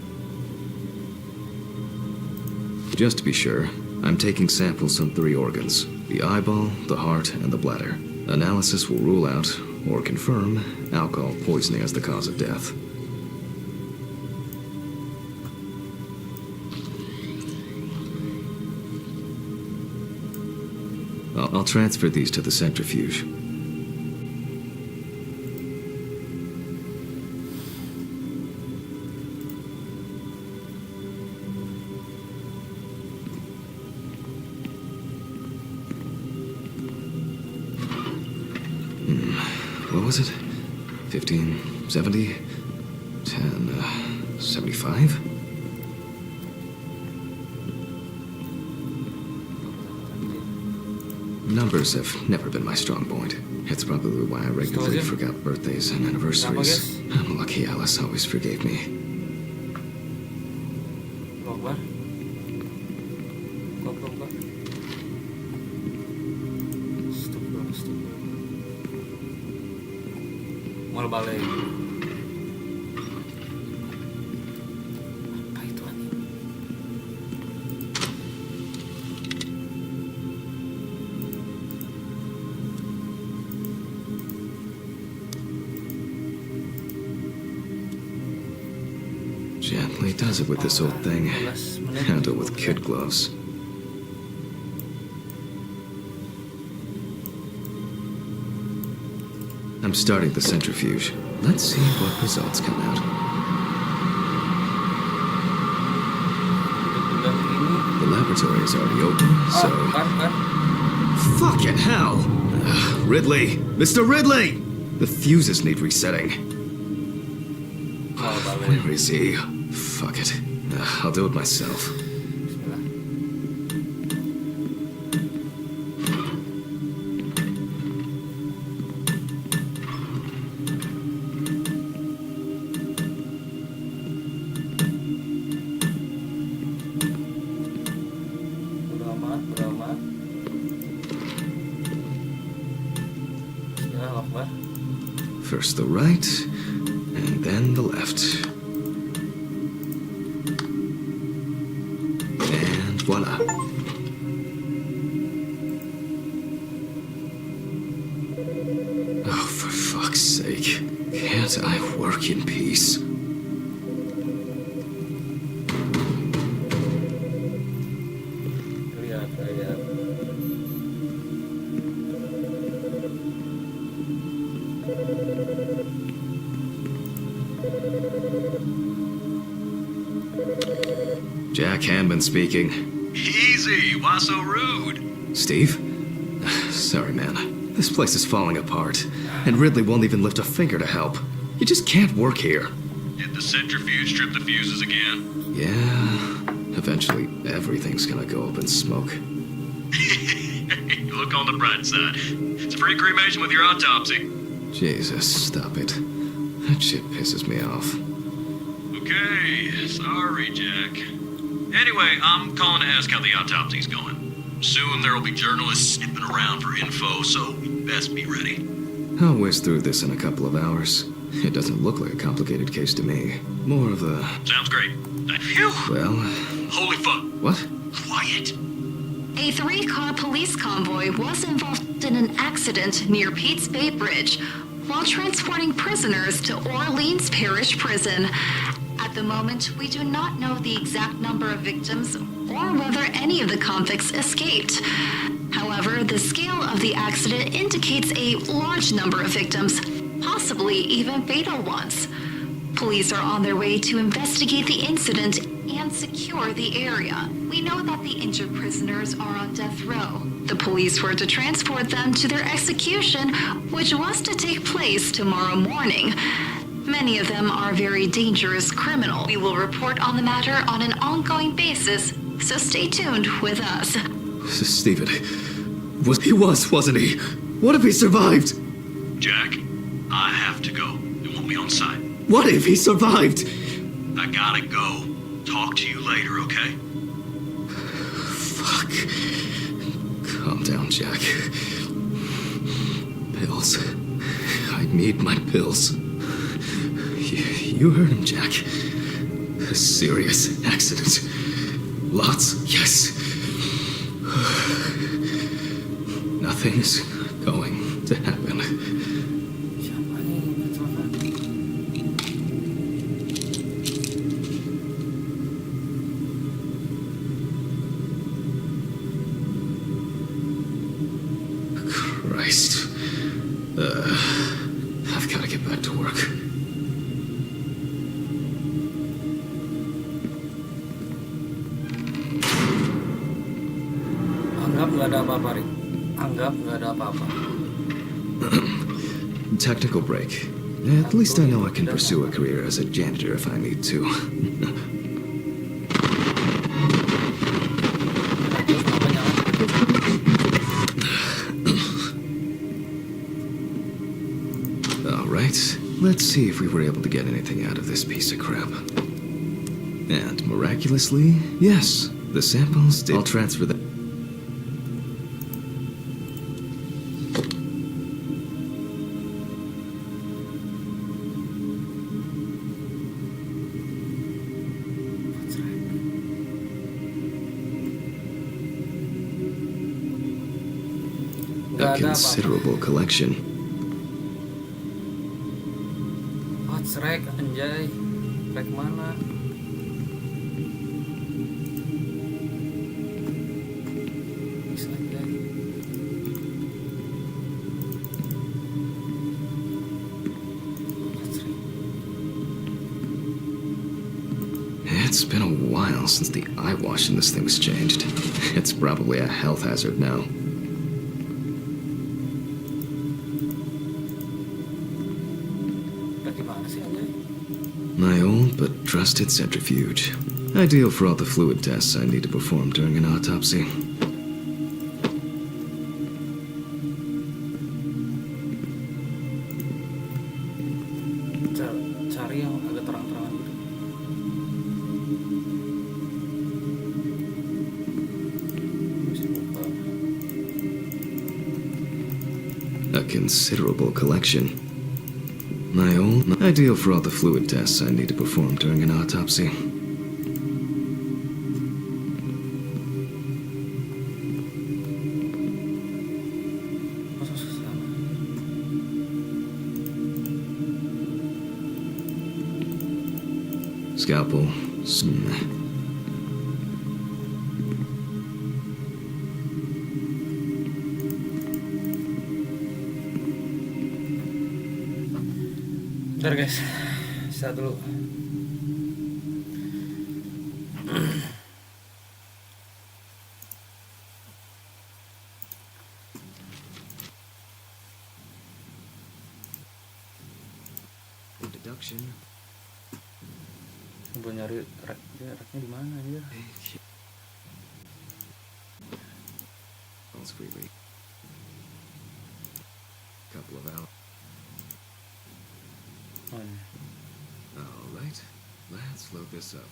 Just to be sure, I'm taking samples from 3 organs: the eyeball, the heart, and the bladder. Analysis will rule out, or confirm, alcohol poisoning as the cause of death. I'll transfer these to the centrifuge. What was it? 15, 70, 10, 75? Numbers have never been my strong point. It's probably why I regularly forgot birthdays and anniversaries. I'm lucky Alice always forgave me. Keluar. Stop. Mau balik. Apa itu anjing? Gently does it with this old thing. Handle with kid gloves. I'm starting the centrifuge. Let's see what results come out. The laboratory is already open, so... Fucking hell! Ridley! Mr. Ridley! The fuses need resetting. Where is he? Fuck it. I'll do it myself. First the right, and then the left. And voila. Oh, for fuck's sake. Can't I work in peace? Jack Hanman speaking. Easy, why so rude? Steve? Sorry, man. This place is falling apart. and Ridley won't even lift a finger to help. You just can't work here. Did the centrifuge strip the fuses again? Yeah, eventually everything's gonna go up in smoke. Look on the bright side. It's a free cremation with your autopsy. Jesus, stop it. That shit pisses me off. Okay, sorry, Jack. Anyway, I'm calling to ask how the autopsy's going. Soon there'll be journalists sniffing around for info, so you best be ready. I'll whiz through this in a couple of hours. It doesn't look like a complicated case to me. More of a... Sounds great. Phew! Well... Holy fuck! What? Quiet! A 3-car police convoy was involved in an accident near Pete's Bay Bridge while transporting prisoners to Orleans Parish Prison. At the moment, we do not know the exact number of victims or whether any of the convicts escaped. However, the scale of the accident indicates a large number of victims, possibly even fatal ones. Police are on their way to investigate the incident and secure the area. We know that the injured prisoners are on death row. The police were to transport them to their execution, which was to take place tomorrow morning. Many of them are very dangerous criminals. We will report on the matter on an ongoing basis, so stay tuned with us. Stephen... wasn't he? What if he survived? Jack, I have to go. It won't be on site. What if he survived? I gotta go. Talk to you later, okay? Fuck. Calm down, Jack. Pills. I need my pills. You heard him, Jack. A serious accident. Lots, yes. Nothing's going to happen. Siapa nih yang kecelakaan? Christ. I've got to get back to work. Anggap nggak ada apa-apa, Rick. Anggap nggak ada apa-apa. Technical break. At least I know I can pursue a career as a janitor if I need to. Terus kenapa nyala? Alright, let's see if we were able to get anything out of this piece of crap. And miraculously, yes, the samples did. I'll transfer them. Nggak A ada apa-apa. considerable collection. What's Rek, anjay? Rek mana? Bisa aja. What's Rek? It's been a while since the eye wash in this thing was changed. It's probably a health hazard now. Rek gimana sih, anjay? My old but trusted centrifuge. Ideal for all the fluid tests I need to perform during an autopsy. Cari yang agak terang-terangan gitu. Bisa buka. A considerable collection. My old... Ideal for all the fluid tests I need to perform during an autopsy. Masuk ke sana. Scalpel. Bentar guys, istirahat dulu. Examination. Coba nyari raknya di mana ya? Freely. Couple of hours. Oh, ini. All right, let's load this up.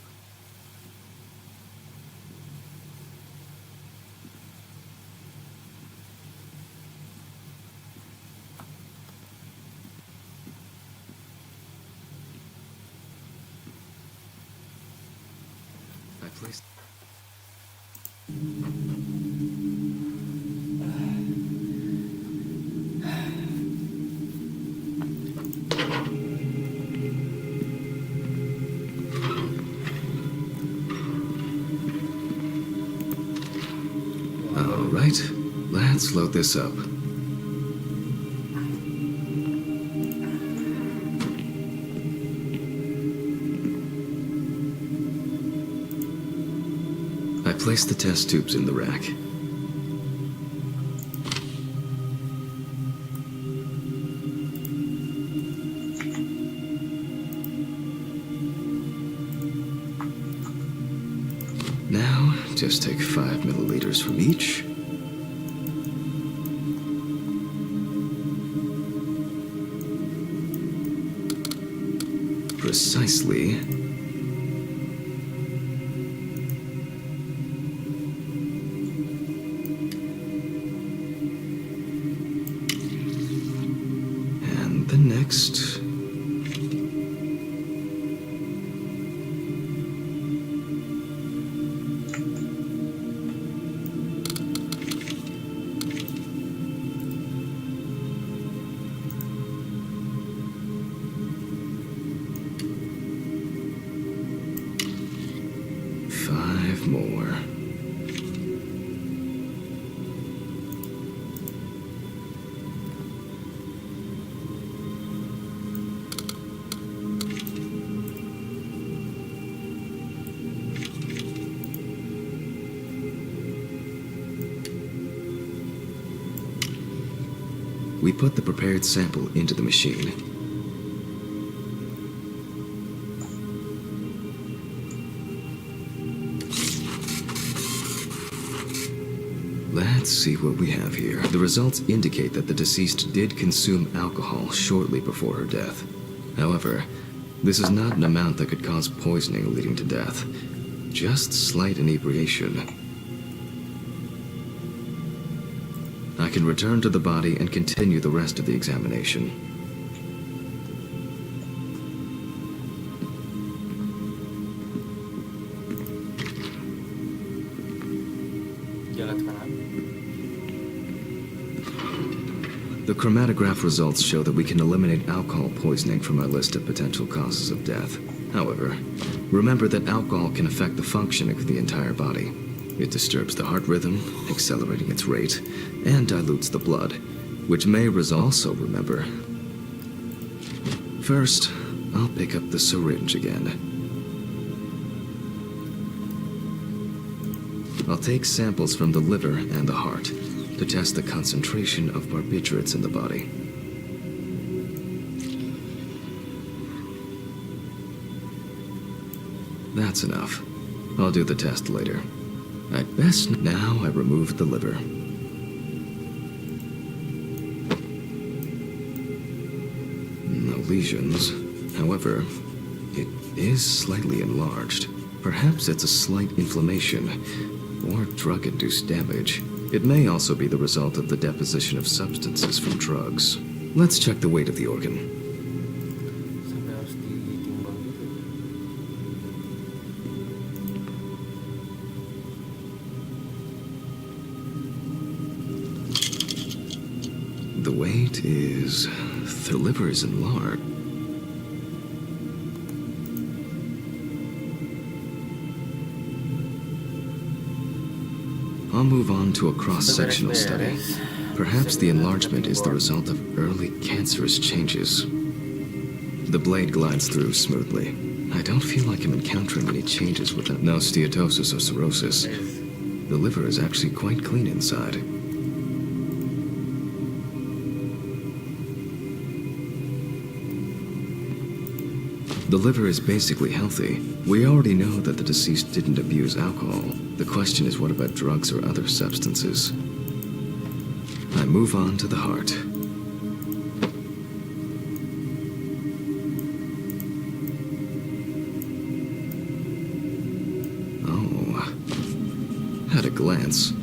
I placed. All right, let's load this up. I placed the test tubes in the rack. Now, just take 5 milliliters from each. Precisely. And the next. Five more. We put the prepared sample into the machine. Let's see what we have here. The results indicate that the deceased did consume alcohol shortly before her death. However, this is not an amount that could cause poisoning leading to death. Just slight inebriation. I can return to the body and continue the rest of the examination. Jalan kanan. The chromatograph results show that we can eliminate alcohol poisoning from our list of potential causes of death. However, remember that alcohol can affect the functioning of the entire body. It disturbs the heart rhythm, accelerating its rate, and dilutes the blood, which may also remember. First, I'll pick up the syringe again. I'll take samples from the liver and the heart to test the concentration of barbiturates in the body. That's enough. I'll do the test later. At best, now I remove the liver. No lesions. However, it is slightly enlarged. Perhaps it's a slight inflammation or drug-induced damage. It may also be the result of the deposition of substances from drugs. Let's check the weight of the organ. Sampai harus ditimbang gitu. The weight is... the liver is enlarged. I'll move on to a cross-sectional study. Perhaps the enlargement is the result of early cancerous changes. The blade glides through smoothly. I don't feel like I'm encountering any changes with it. No steatosis or cirrhosis. The liver is actually quite clean inside. The liver is basically healthy. We already know that the deceased didn't abuse alcohol. The question is, what about drugs or other substances? I move on to the heart. Oh. At a glance,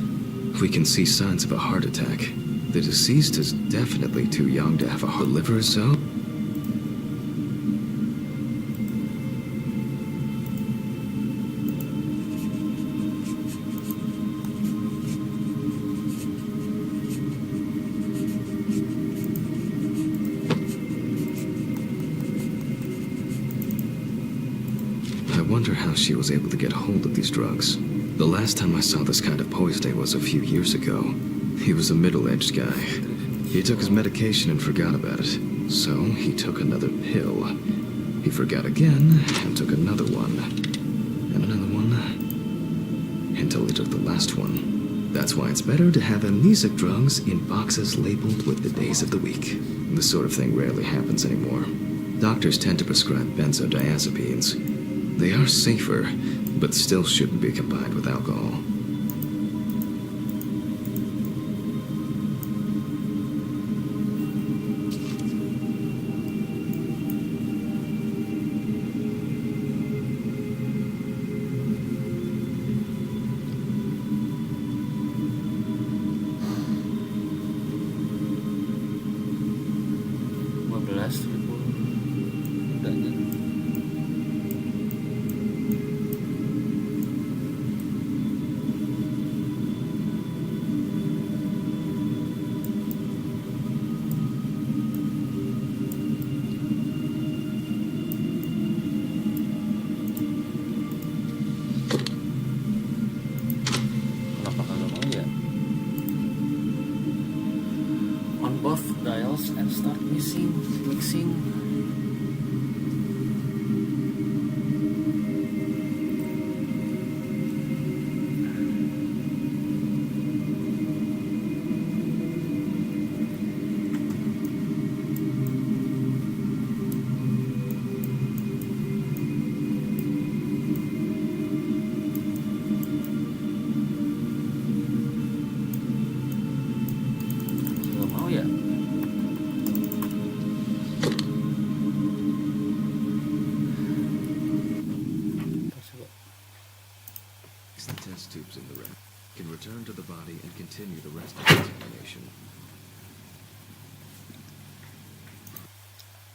we can see signs of a heart attack. The deceased is definitely too young to have a heart. Liver, so? I wonder how she was able to get hold of these drugs. The last time I saw this kind of poisoning was a few years ago. He was a middle-aged guy. He took his medication and forgot about it. So he took another pill. He forgot again and took another one. And another one. Until he took the last one. That's why it's better to have amnesic drugs in boxes labeled with the days of the week. This sort of thing rarely happens anymore. Doctors tend to prescribe benzodiazepines. They are safer, but still shouldn't be combined with alcohol. And start mixing. Gak mau ya. Tubes in the rat can return to the body and continue the rest of the examination.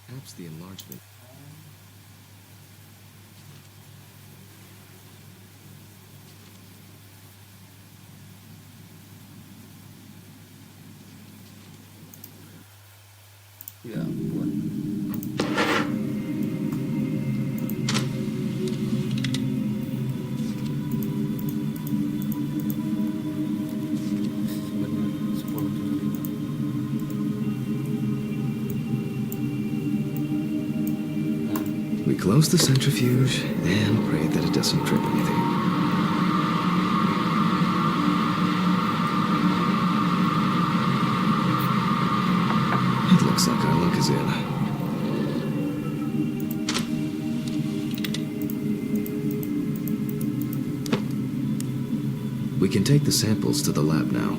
Perhaps the enlargement. Ya ampun. We close the centrifuge and pray that it doesn't trip anything. It looks like our luck is in. We can take the samples to the lab now.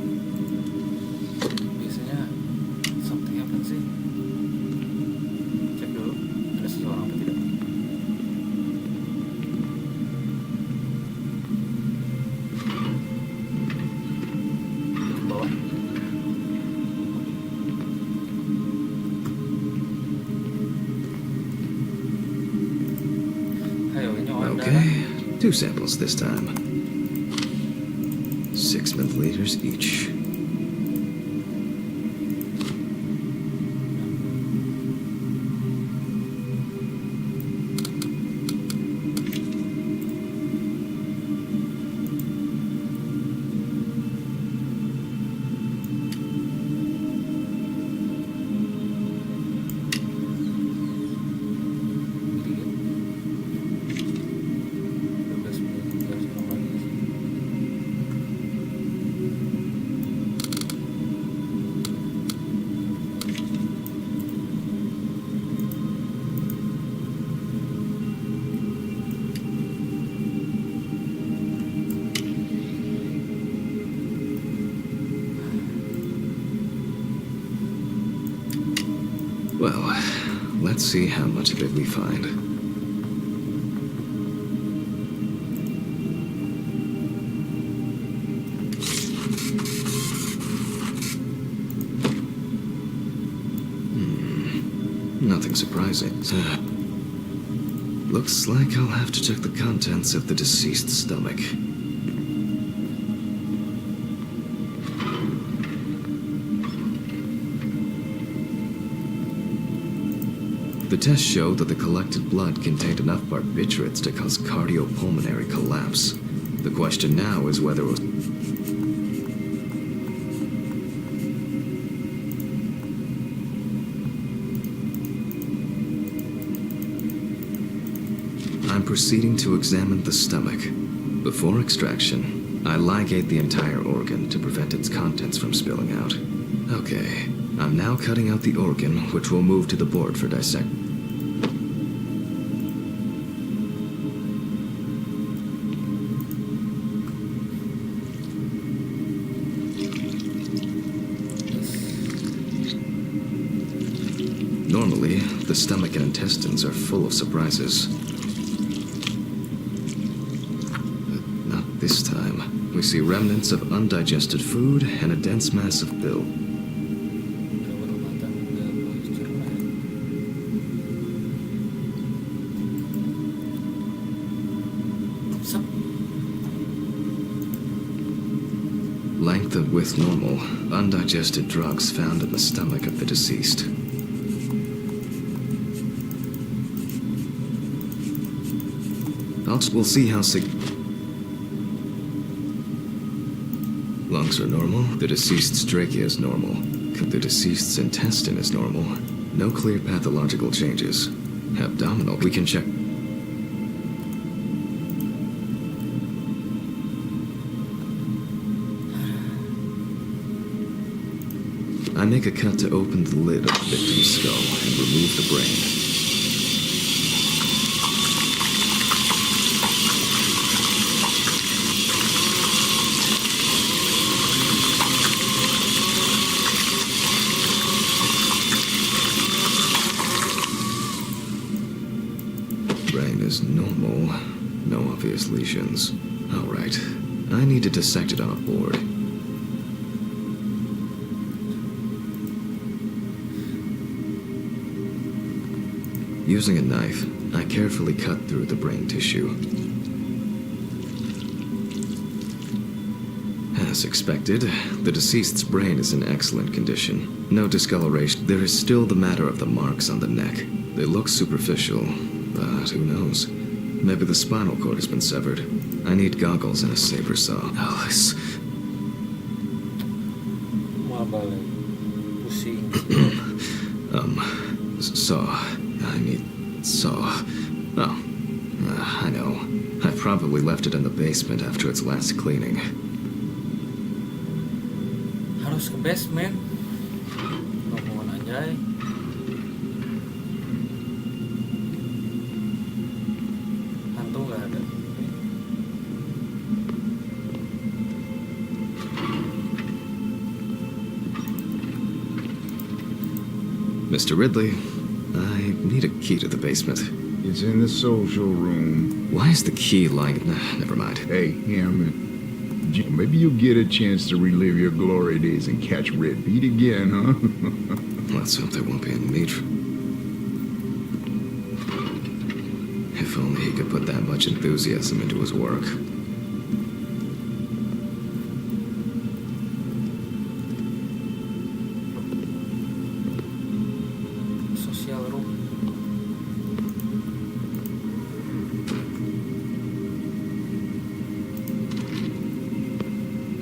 Biasanya something happen sih. Cek dulu ada seseorang atau tidak. Ke bawah. Ayo, ini orang darah. Okay, 2 samples this time. 6 milliliters each. Well, let's see how much of it we find. Nothing surprising. Looks like I'll have to check the contents of the deceased's stomach. The test showed that the collected blood contained enough barbiturates to cause cardiopulmonary collapse. The question now is whether it was... I'm proceeding to examine the stomach. Before extraction, I ligate the entire organ to prevent its contents from spilling out. Okay, I'm now cutting out the organ, which will move to the board for dissection. Normally, the stomach and intestines are full of surprises. But not this time. We see remnants of undigested food and a dense mass of pill. Length and width normal. Undigested drugs found in the stomach of the deceased. We'll see how lungs are normal. The deceased's trachea is normal. The deceased's intestine is normal. No clear pathological changes. Abdominal, we can check. I make a cut to open the lid of the victim's skull and remove the brain. Brain is normal. No obvious lesions. All right. I need to dissect it on a board. Using a knife, I carefully cut through the brain tissue. As expected, the deceased's brain is in excellent condition. No discoloration. There is still the matter of the marks on the neck. They look superficial, but who knows? Maybe the spinal cord has been severed. I need goggles and a saber saw. Alice. Mabalik. Pusing. Saw. I need saw. Oh, I know. I probably left it in the basement after its last cleaning. Harus ke basement. Ngomongan anjay. Hantu nggak ada. Mr. Ridley, I need a key to the basement. It's in the social room. Why is the key lying... never mind. Hey, Hammond. Maybe you'll get a chance to relive your glory days and catch Red Beat again, huh? Let's hope there won't be any need for... If only he could put that much enthusiasm into his work. Social room.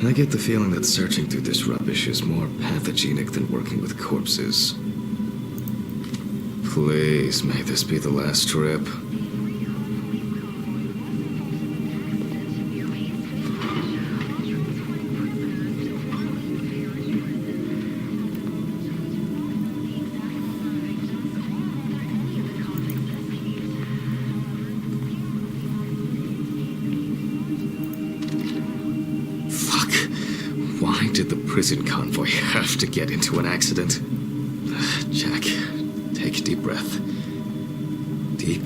I get the feeling that searching through this rubbish is more pathogenic than working with corpses. Please, may this be the last trip. Why did the prison convoy have to get into an accident? Jack, Take a deep breath. Deep,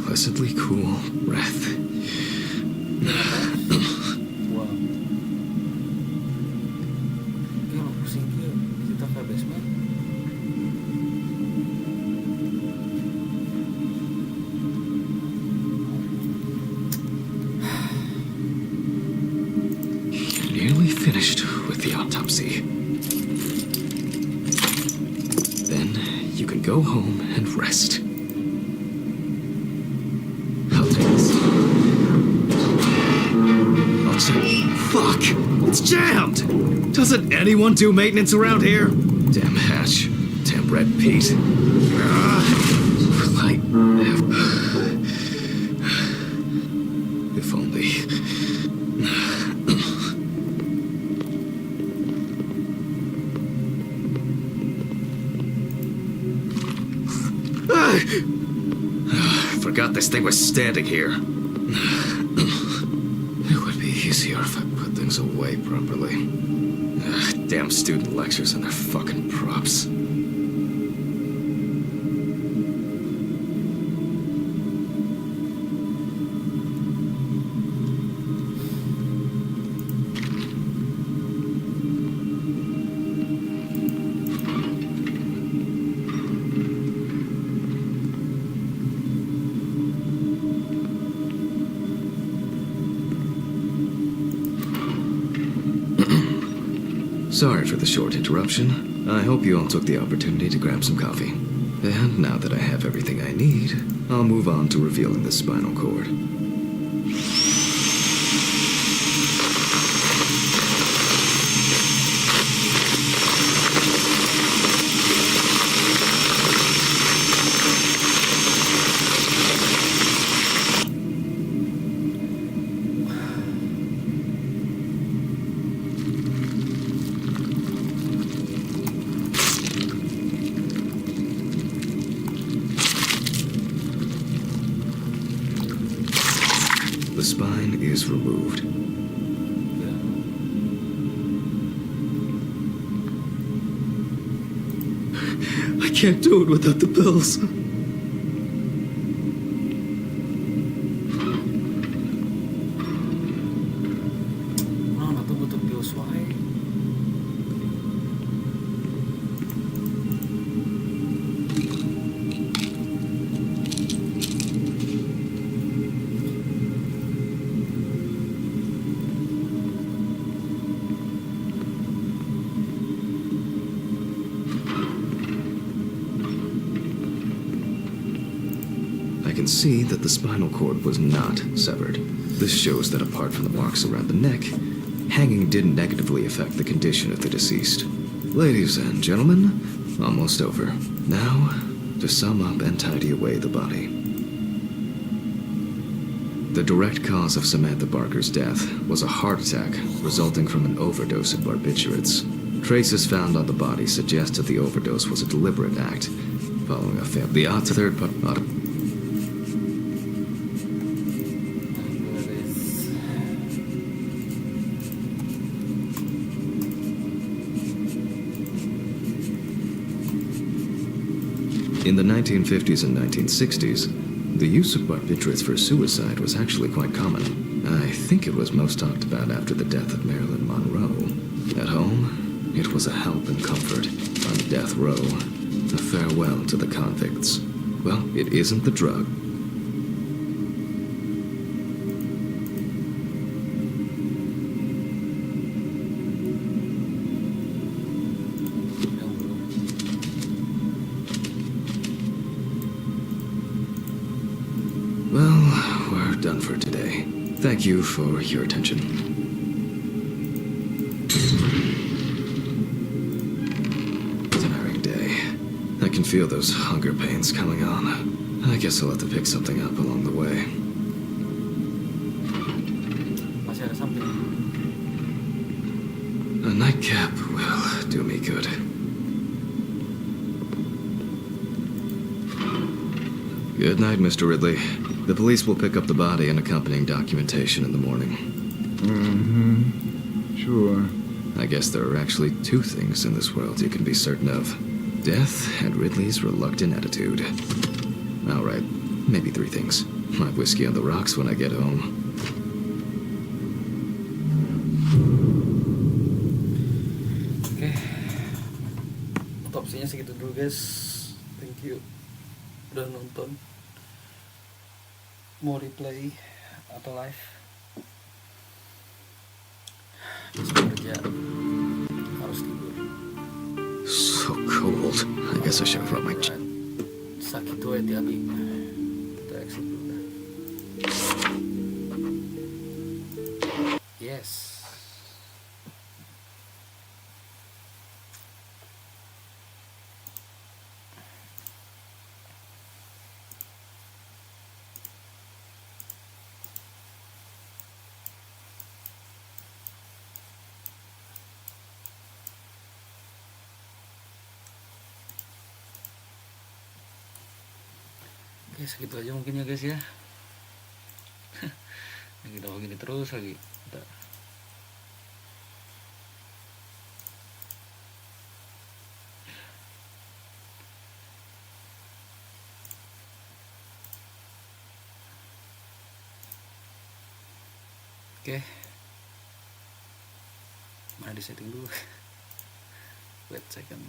pleasantly cool breath. Wow. Ini orang pusing ke? Kita ke basement. You're nearly finished with the autopsy. Then you can go home and rest. I'll take this. I'll check. Fuck! It's jammed! Doesn't anyone do maintenance around here? Damn hatch. Damn red Pete. Light. If only. Forgot this thing was standing here. It would be easier if I put things away properly. Damn student lectures and their fucking props. Sorry for the short interruption. I hope you all took the opportunity to grab some coffee. And now that I have everything I need, I'll move on to revealing the spinal cord. The spine is removed. I can't do it without the pills. Ano to butuh pills wae? I can see that the spinal cord was not severed. This shows that apart from the marks around the neck, hanging didn't negatively affect the condition of the deceased. Ladies and gentlemen, almost over. Now, to sum up and tidy away the body. The direct cause of Samantha Barker's death was a heart attack resulting from an overdose of barbiturates. Traces found on the body suggest that the overdose was a deliberate act, following a third In the 1950s and 1960s, the use of barbiturates for suicide was actually quite common. I think it was most talked about after the death of Marilyn Monroe. At home, it was a help and comfort. On death row, a farewell to the convicts. Well, it isn't the drug. Well, we're done for today. Thank you for your attention. Tiring day. I can feel those hunger pains coming on. I guess I'll have to pick something up along the way. Masih ada samping. A nightcap will do me good. Good night, Mr. Ridley. The police will pick up the body and accompanying documentation in the morning. Sure. I guess there are actually two things in this world you can be certain of. Death and Ridley's reluctant attitude. Alright, maybe 3 things. My whiskey on the rocks when I get home. Oke, otopsinya segitu dulu guys. Thank you udah nonton. Mau replay atau live? Besok kerja, harus tidur. So cold. I guess I should have brought my... Sakit tuh ya abi. Kita exit dulu dah. Yes. Oke, segitu aja mungkin ya guys ya. Kita begini terus lagi. Bentar. Oke. Mana di setting dulu? Wait second.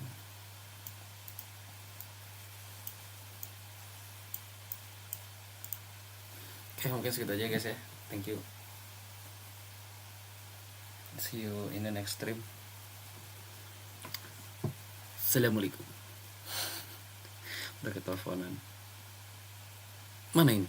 Oke, mungkin segitu aja guys ya. Thank you. See you in the next stream. Assalamualaikum. Udah keteleponan. Mana ini?